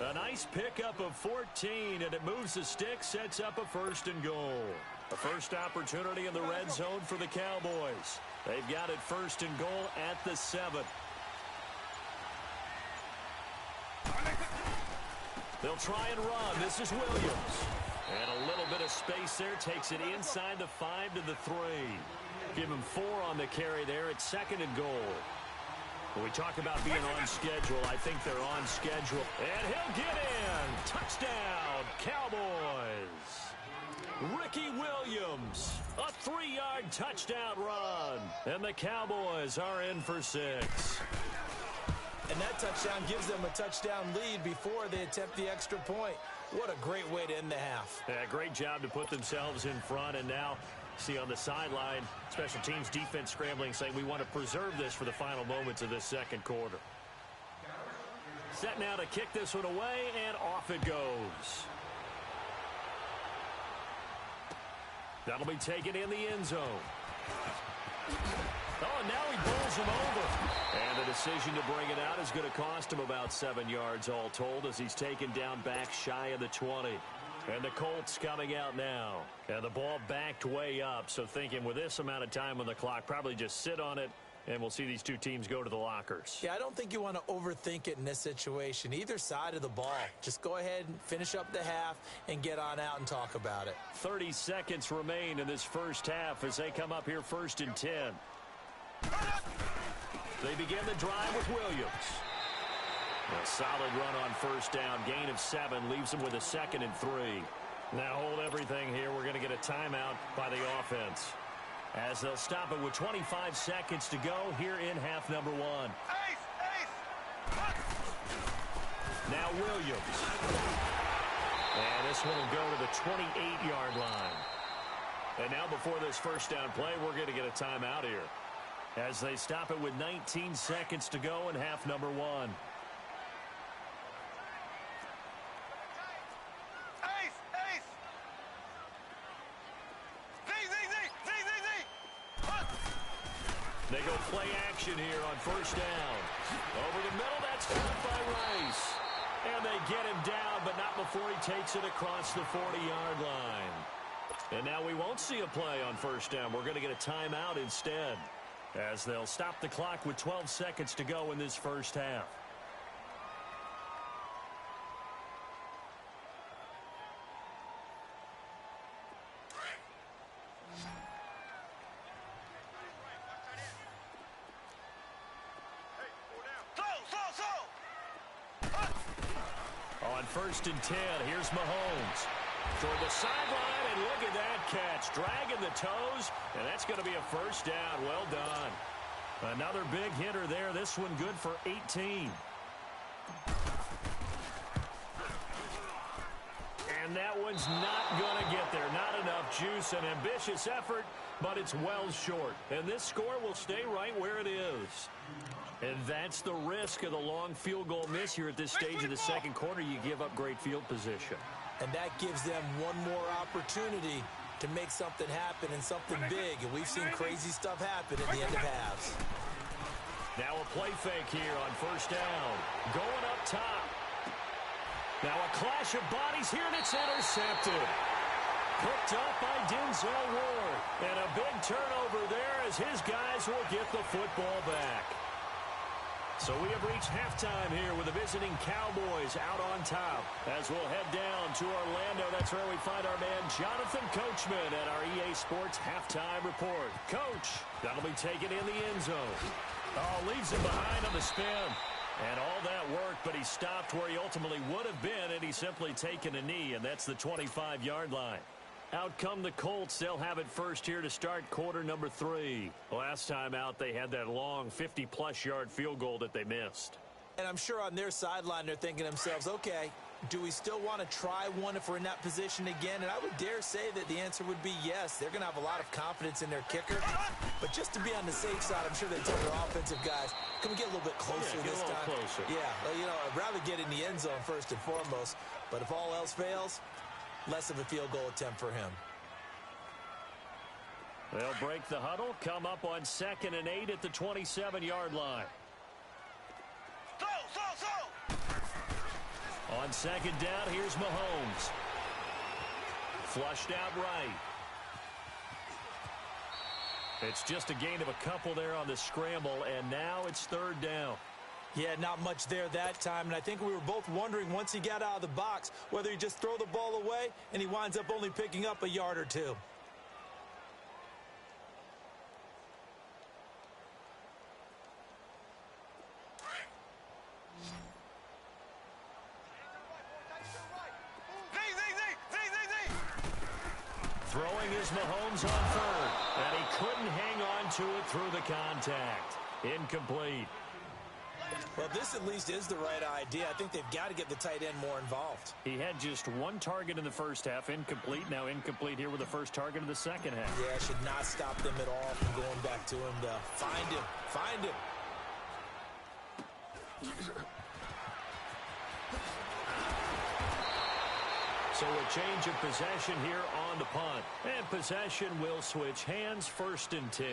A nice pickup of 14, and it moves the stick, sets up a 1st and goal. The first opportunity in the red zone for the Cowboys. They've got it 1st and goal at the 7. They'll try and run. This is Williams. And a little bit of space there. Takes it inside the 5 to the 3. Give him 4 on the carry there. It's 2nd and goal. When we talk about being on schedule, I think they're on schedule. And he'll get in. Touchdown, Cowboys. Ricky Williams, a 3-yard touchdown run. And the Cowboys are in for 6. And that touchdown gives them a touchdown lead before they attempt the extra point. What a great way to end the half. Yeah, great job to put themselves in front. And now, see on the sideline, special teams defense scrambling, saying we want to preserve this for the final moments of this 2nd quarter. Set now to kick this one away, and off it goes. That'll be taken in the end zone. Oh, now he bowls him over. And the decision to bring it out is going to cost him about 7 yards all told as he's taken down back shy of the 20. And the Colts coming out now. And the ball backed way up, so thinking with this amount of time on the clock, probably just sit on it, and we'll see these two teams go to the lockers. Yeah, I don't think you want to overthink it in this situation. Either side of the ball. Just go ahead and finish up the half and get on out and talk about it. 30 seconds remain in this first half as they come up here 1st and 10. They begin the drive with Williams. A solid run on first down. Gain of 7 leaves them with a 2nd and 3. Now hold everything here. We're going to get a timeout by the offense, as they'll stop it with 25 seconds to go here in half number 1. Now Williams. And this one will go to the 28-yard line. And now before this first down play, we're going to get a timeout here, as they stop it with 19 seconds to go in half number 1. They go play action here on first down. Over the middle, that's caught by Rice. And they get him down, but not before he takes it across the 40-yard line. And now we won't see a play on first down. We're going to get a timeout instead, as they'll stop the clock with 12 seconds to go in this first half. On 1st and 10, here's Mahomes toward the sideline, and look at that catch, dragging the toes, and that's going to be a first down. Well done. Another big hitter there. This one good for 18. And that one's not going to get there. Not enough juice. An ambitious effort, but it's well short. And this score will stay right where it is. And that's the risk of the long field goal miss here at this stage of the second quarter. You give up great field position. And that gives them one more opportunity to make something happen, and something big. And we've seen crazy stuff happen at the end of halves. Now a play fake here on first down. Going up top. Now a clash of bodies here, and it's intercepted. Picked up by Denzel Ward. And a big turnover there as his guys will get the football back. So we have reached halftime here with the visiting Cowboys out on top. As we'll head down to Orlando, that's where we find our man Jonathan Coachman at our EA Sports Halftime Report. Coach, that'll be taken in the end zone. Oh, leaves him behind on the spin. And all that work, but he stopped where he ultimately would have been, and he's simply taken a knee, and that's the 25-yard line. Out come the Colts. They'll have it first here to start quarter number 3. Last time out, they had that long 50-plus yard field goal that they missed. And I'm sure on their sideline they're thinking to themselves, okay, do we still want to try one if we're in that position again? And I would dare say that the answer would be yes. They're going to have a lot of confidence in their kicker. But just to be on the safe side, I'm sure they tell their offensive guys, can we get a little bit closer this time? Closer. Yeah, well, you know, I'd rather get in the end zone first and foremost. But if all else fails, less of a field goal attempt for him. They'll break the huddle, come up on 2nd and 8 at the 27-yard line. On 2nd down, here's Mahomes. Flushed out right. It's just a gain of a couple there on the scramble, and now it's 3rd down. Yeah, not much there that time, and I think we were both wondering once he got out of the box whether he just throw the ball away and he winds up only picking up a yard or two. Throwing is Mahomes on 3rd, and he couldn't hang on to it through the contact. Incomplete. Well, this at least is the right idea. I think they've got to get the tight end more involved. He had just one target in the first half, incomplete. Now incomplete here with the first target of the second half. Yeah, should not stop them at all from going back to him to find him. Find him. So a change of possession here on the punt. And possession will switch hands, 1st and 10.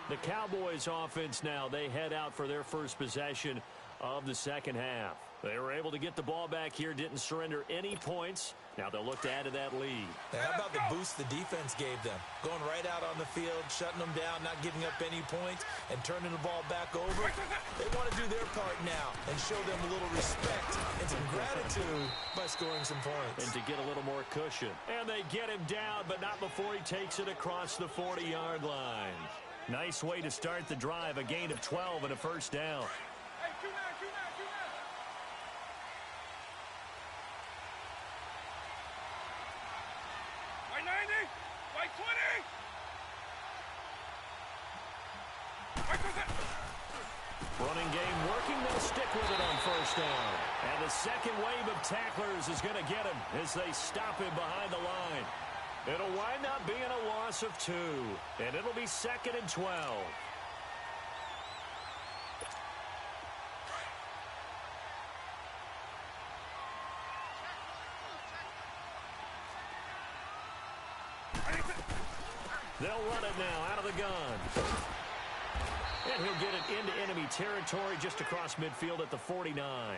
The Cowboys offense now, they head out for their first possession of the second half. They were able to get the ball back here, didn't surrender any points. Now they'll look to add to that lead. Hey, how about the boost the defense gave them? Going right out on the field, shutting them down, not giving up any points, and turning the ball back over. They want to do their part now and show them a little respect and some gratitude by scoring some points. And to get a little more cushion. And they get him down, but not before he takes it across the 40-yard line. Nice way to start the drive. A gain of 12 and a first down. Hey, two man. White 90, white 20. White 20. Running game working. They'll stick with it on first down. And the second wave of tacklers is going to get him as they stop him behind the line. It'll wind up being a loss of 2. And it'll be 2nd and 12. They'll run it now out of the gun. And he'll get it into enemy territory just across midfield at the 49.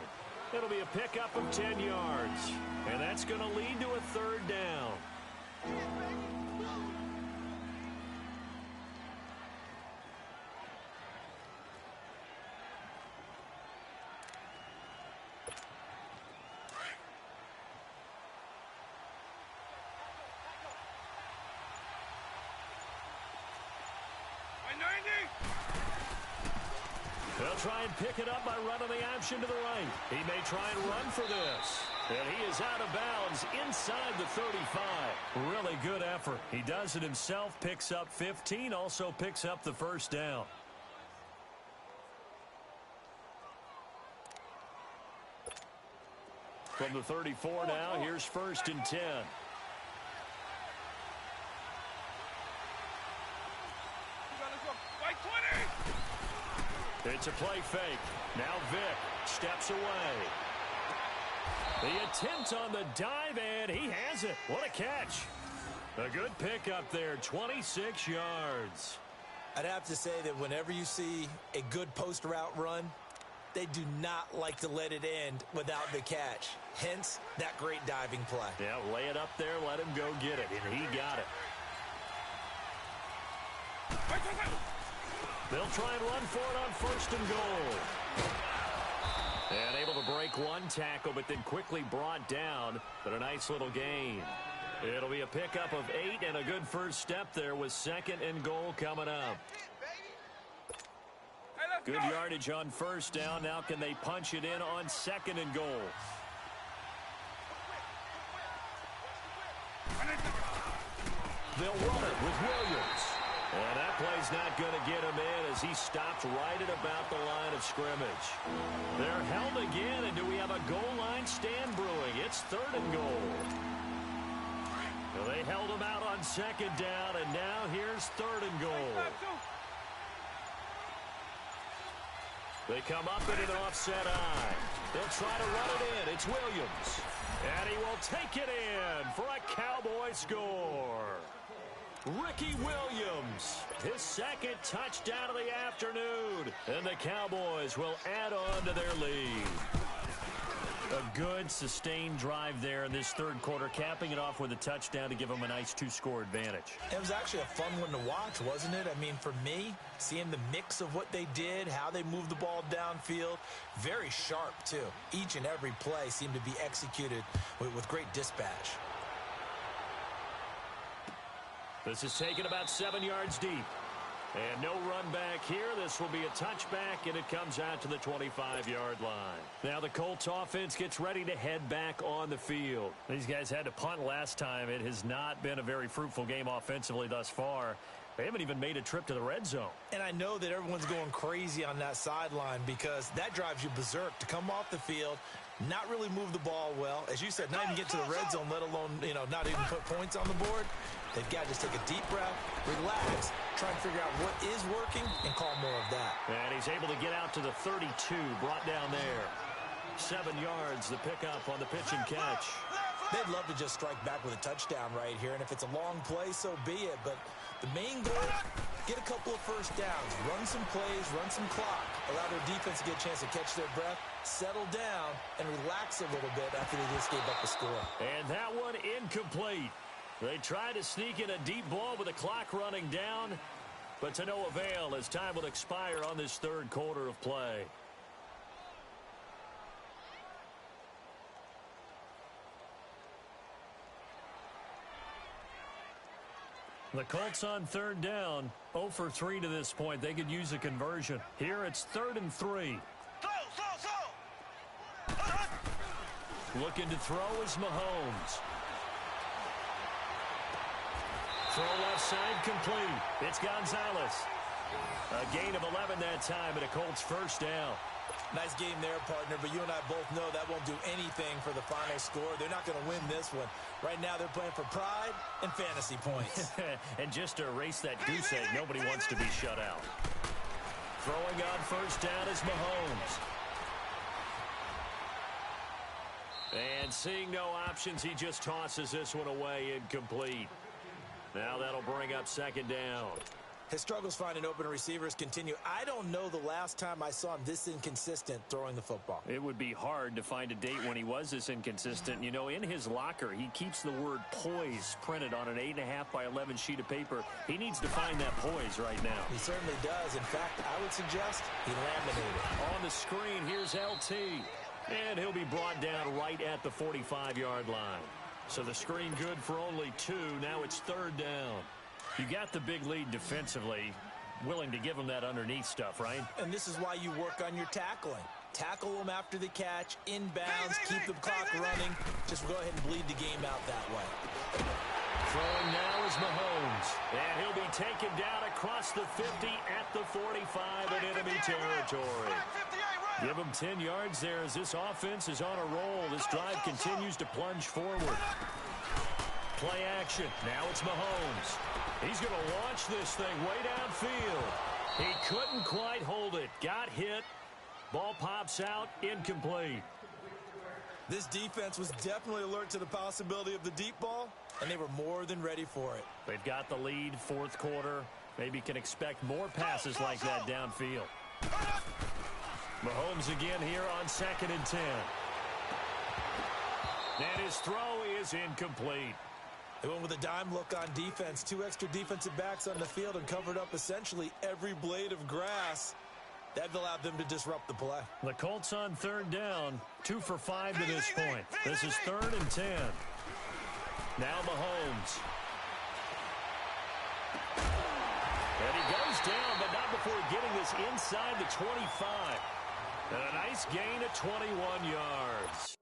It'll be a pickup of 10 yards. And that's going to lead to a third down. White 90. They'll try and pick it up by running the option to the right. He may try and run for this. And he is out of bounds inside the 35. Really good effort. He does it himself, picks up 15, also picks up the first down. From the 34 now, here's 1st and 10. White 20. It's a play fake. Now Vick steps away. The attempt on the dive, and he has it. What a catch. A good pickup there, 26 yards. I'd have to say that whenever you see a good post route run, they do not like to let it end without the catch. Hence, that great diving play. Yeah, lay it up there, let him go get it, and he got it. They'll try and run for it on 1st and goal. And able to break one tackle, but then quickly brought down. But a nice little gain. It'll be a pickup of 8 and a good first step there with 2nd and goal coming up. Good yardage on first down. Now can they punch it in on 2nd and goal? They'll run it with Williams. And that play's not going to get him in as he stopped right at about the line of scrimmage. They're held again, and do we have a goal line stand brewing? It's 3rd and goal. Well, they held him out on 2nd down, and now here's 3rd and goal. They come up in an offset eye. They'll try to run it in. It's Williams. And he will take it in for a Cowboy score. Ricky Williams, his 2nd touchdown of the afternoon. And the Cowboys will add on to their lead. A good, sustained drive there in this 3rd quarter, capping it off with a touchdown to give them a nice 2-score advantage. It was actually a fun one to watch, wasn't it? I mean, for me, seeing the mix of what they did, how they moved the ball downfield, very sharp, too. Each and every play seemed to be executed with great dispatch. This is taken about 7 yards deep. And no run back here. This will be a touchback, and it comes out to the 25-yard line. Now the Colts offense gets ready to head back on the field. These guys had to punt last time. It has not been a very fruitful game offensively thus far. They haven't even made a trip to the red zone. And I know that everyone's going crazy on that sideline because that drives you berserk to come off the field, not really move the ball well. As you said, not even get to the red zone, let alone, not even put points on the board. They've got to just take a deep breath, relax, try and figure out what is working, and call more of that. And he's able to get out to the 32, brought down there. 7 yards, the pickup on the pitch and catch. They'd love to just strike back with a touchdown right here, and if it's a long play, so be it. But the main goal, get a couple of first downs, run some plays, run some clock, allow their defense to get a chance to catch their breath, settle down, and relax a little bit after they just gave up the score. And that one incomplete. They tried to sneak in a deep ball with the clock running down, but to no avail as time will expire on this 3rd quarter of play. The Colts on third down, 0 for 3 to this point. They could use a conversion. Here it's 3rd and 3. Looking to throw is Mahomes. Throw left side complete. It's Gonzalez. A gain of 11 that time and a Colts first down. Nice game there, partner, but you and I both know that won't do anything for the final score. They're not going to win this one. Right now they're playing for pride and fantasy points. And just to erase that goose egg, nobody wants to be shut out. Throwing on first down is Mahomes. And seeing no options, he just tosses this one away incomplete. Now that'll bring up second down. His struggles finding open receivers continue. I don't know the last time I saw him this inconsistent throwing the football. It would be hard to find a date when he was this inconsistent. You know, in his locker, he keeps the word poise printed on an 8.5 by 11 sheet of paper. He needs to find that poise right now. He certainly does. In fact, I would suggest he laminated. On the screen, here's LT. And he'll be brought down right at the 45-yard line. So the screen good for only 2. Now it's 3rd down. You got the big lead defensively, willing to give them that underneath stuff, right? And this is why you work on your tackling. Tackle them after the catch, inbounds, keep the clock running. Just go ahead and bleed the game out that way. Throwing now is Mahomes. And he'll be taken down across the 50 at the 45 in enemy territory. Give him 10 yards there as this offense is on a roll. This drive continues to plunge forward. Play action. Now it's Mahomes. He's going to launch this thing way downfield. He couldn't quite hold it. Got hit. Ball pops out. Incomplete. This defense was definitely alert to the possibility of the deep ball, and they were more than ready for it. They've got the lead, 4th quarter. Maybe can expect more passes like that downfield. Mahomes again here on 2nd and 10. And his throw is incomplete. They went with a dime look on defense. 2 extra defensive backs on the field and covered up essentially every blade of grass. That allowed them to disrupt the play. The Colts on 3rd down, 2 for 5 to this point. This is 3rd and 10. Now Mahomes. And he goes down, but not before getting this inside the 25. And a nice gain of 21 yards.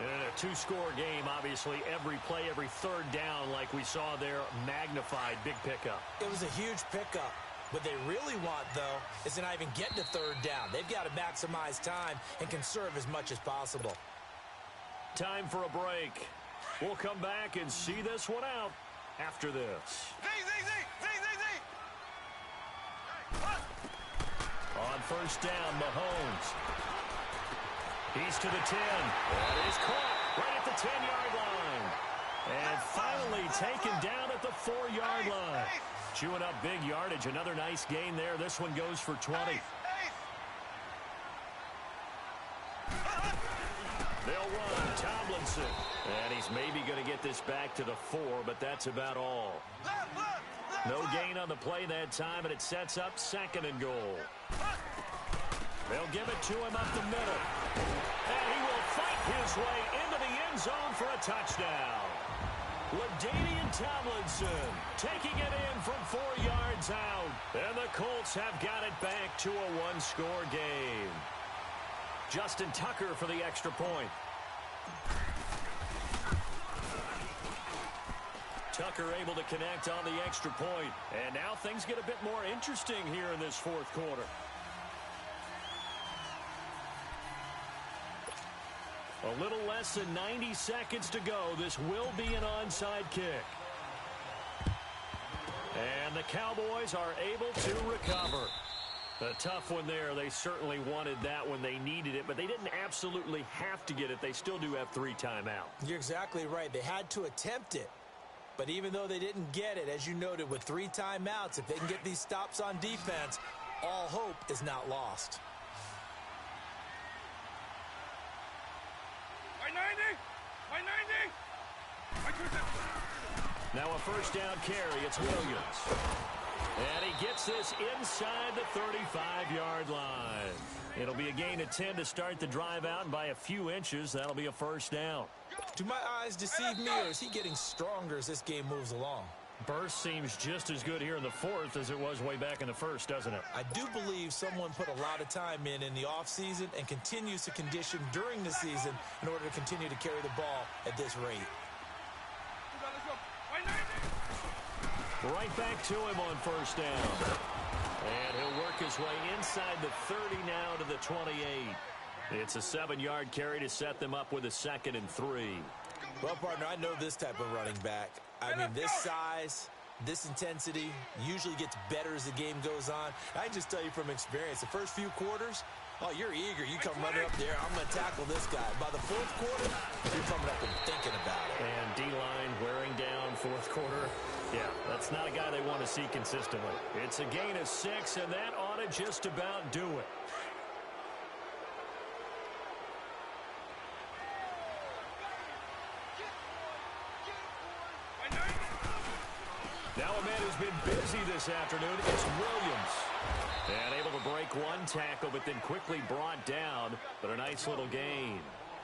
In a 2-score game, obviously, every play, every 3rd down, like we saw there, magnified, big pickup. It was a huge pickup. What they really want, though, is to not even get to 3rd down. They've got to maximize time and conserve as much as possible. Time for a break. We'll come back and see this one out after this. On 1st down, Mahomes. He's to the 10. That is caught right at the 10-yard line. And finally taken down at the 4-yard line. Chewing up big yardage. Another nice gain there. This one goes for 20. They'll run Tomlinson. And he's maybe going to get this back to the 4, but that's about all. No gain on the play that time, and it sets up 2nd and goal. They'll give it to him up the middle. And he will fight his way into the end zone for a touchdown. LaDainian Tomlinson taking it in from 4 yards out. And the Colts have got it back to a 1-score game. Justin Tucker for the extra point. Tucker able to connect on the extra point. And now things get a bit more interesting here in this 4th quarter. A little less than 90 seconds to go. This will be an onside kick. And the Cowboys are able to recover. A tough one there. They certainly wanted that when they needed it, but they didn't absolutely have to get it. They still do have 3 timeouts. You're exactly right. They had to attempt it. But even though they didn't get it, as you noted, with 3 timeouts, if they can get these stops on defense, all hope is not lost. By 90! By 90! Now a first down carry. It's Williams. And he gets this inside the 35-yard line. It'll be a gain of 10 to start the drive out, and by a few inches, that'll be a first down. Do my eyes deceive me, or is he getting stronger as this game moves along? Burst seems just as good here in the fourth as it was way back in the first, doesn't it? I do believe someone put a lot of time in the offseason and continues to condition during the season in order to continue to carry the ball at this rate. Let's go. By 90! Right back to him on first down. And he'll work his way inside the 30 now to the 28. It's a 7-yard carry to set them up with a 2nd and 3. Well, partner, I know this type of running back. I mean, this size, this intensity usually gets better as the game goes on. I can just tell you from experience, the first few quarters, oh, you're eager. You come running up there, I'm going to tackle this guy. By the fourth quarter, you're coming up and thinking about it. And D-line wearing down fourth quarter. Yeah, that's not a guy they want to see consistently. It's a gain of 6, and that ought to just about do it. Now a man who's been busy this afternoon is Williams. And able to break one tackle, but then quickly brought down. But a nice little gain.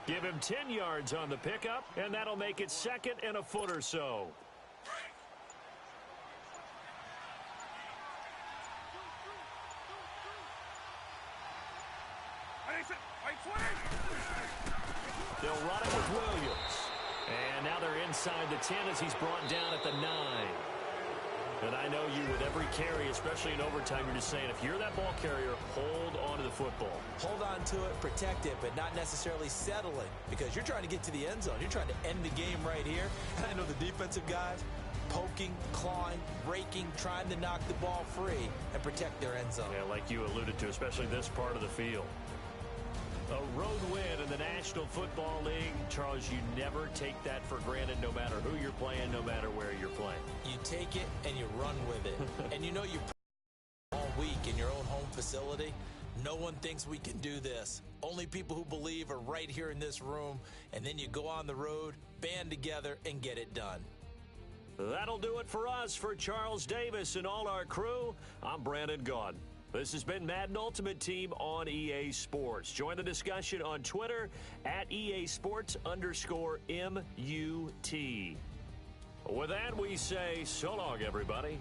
Give him 10 yards on the pickup, and that'll make it 2nd and a foot or so. They'll run it with Williams. And now they're inside the 10 as he's brought down at the 9. And I know you, with every carry, especially in overtime, you're just saying, if you're that ball carrier, hold on to the football. Hold on to it, protect it, but not necessarily settling, because you're trying to get to the end zone. You're trying to end the game right here. And I know the defensive guys poking, clawing, raking, trying to knock the ball free and protect their end zone. Yeah, like you alluded to, especially this part of the field. A road win in the National Football League. Charles, you never take that for granted, no matter who you're playing, no matter where you're playing. You take it and you run with it. And you know you all week in your own home facility. No one thinks we can do this. Only people who believe are right here in this room. And then you go on the road, band together, and get it done. That'll do it for us. For Charles Davis and all our crew, I'm Brandon Gaudin. This has been Madden Ultimate Team on EA Sports. Join the discussion on Twitter at EA Sports_MUT. With that, we say so long, everybody.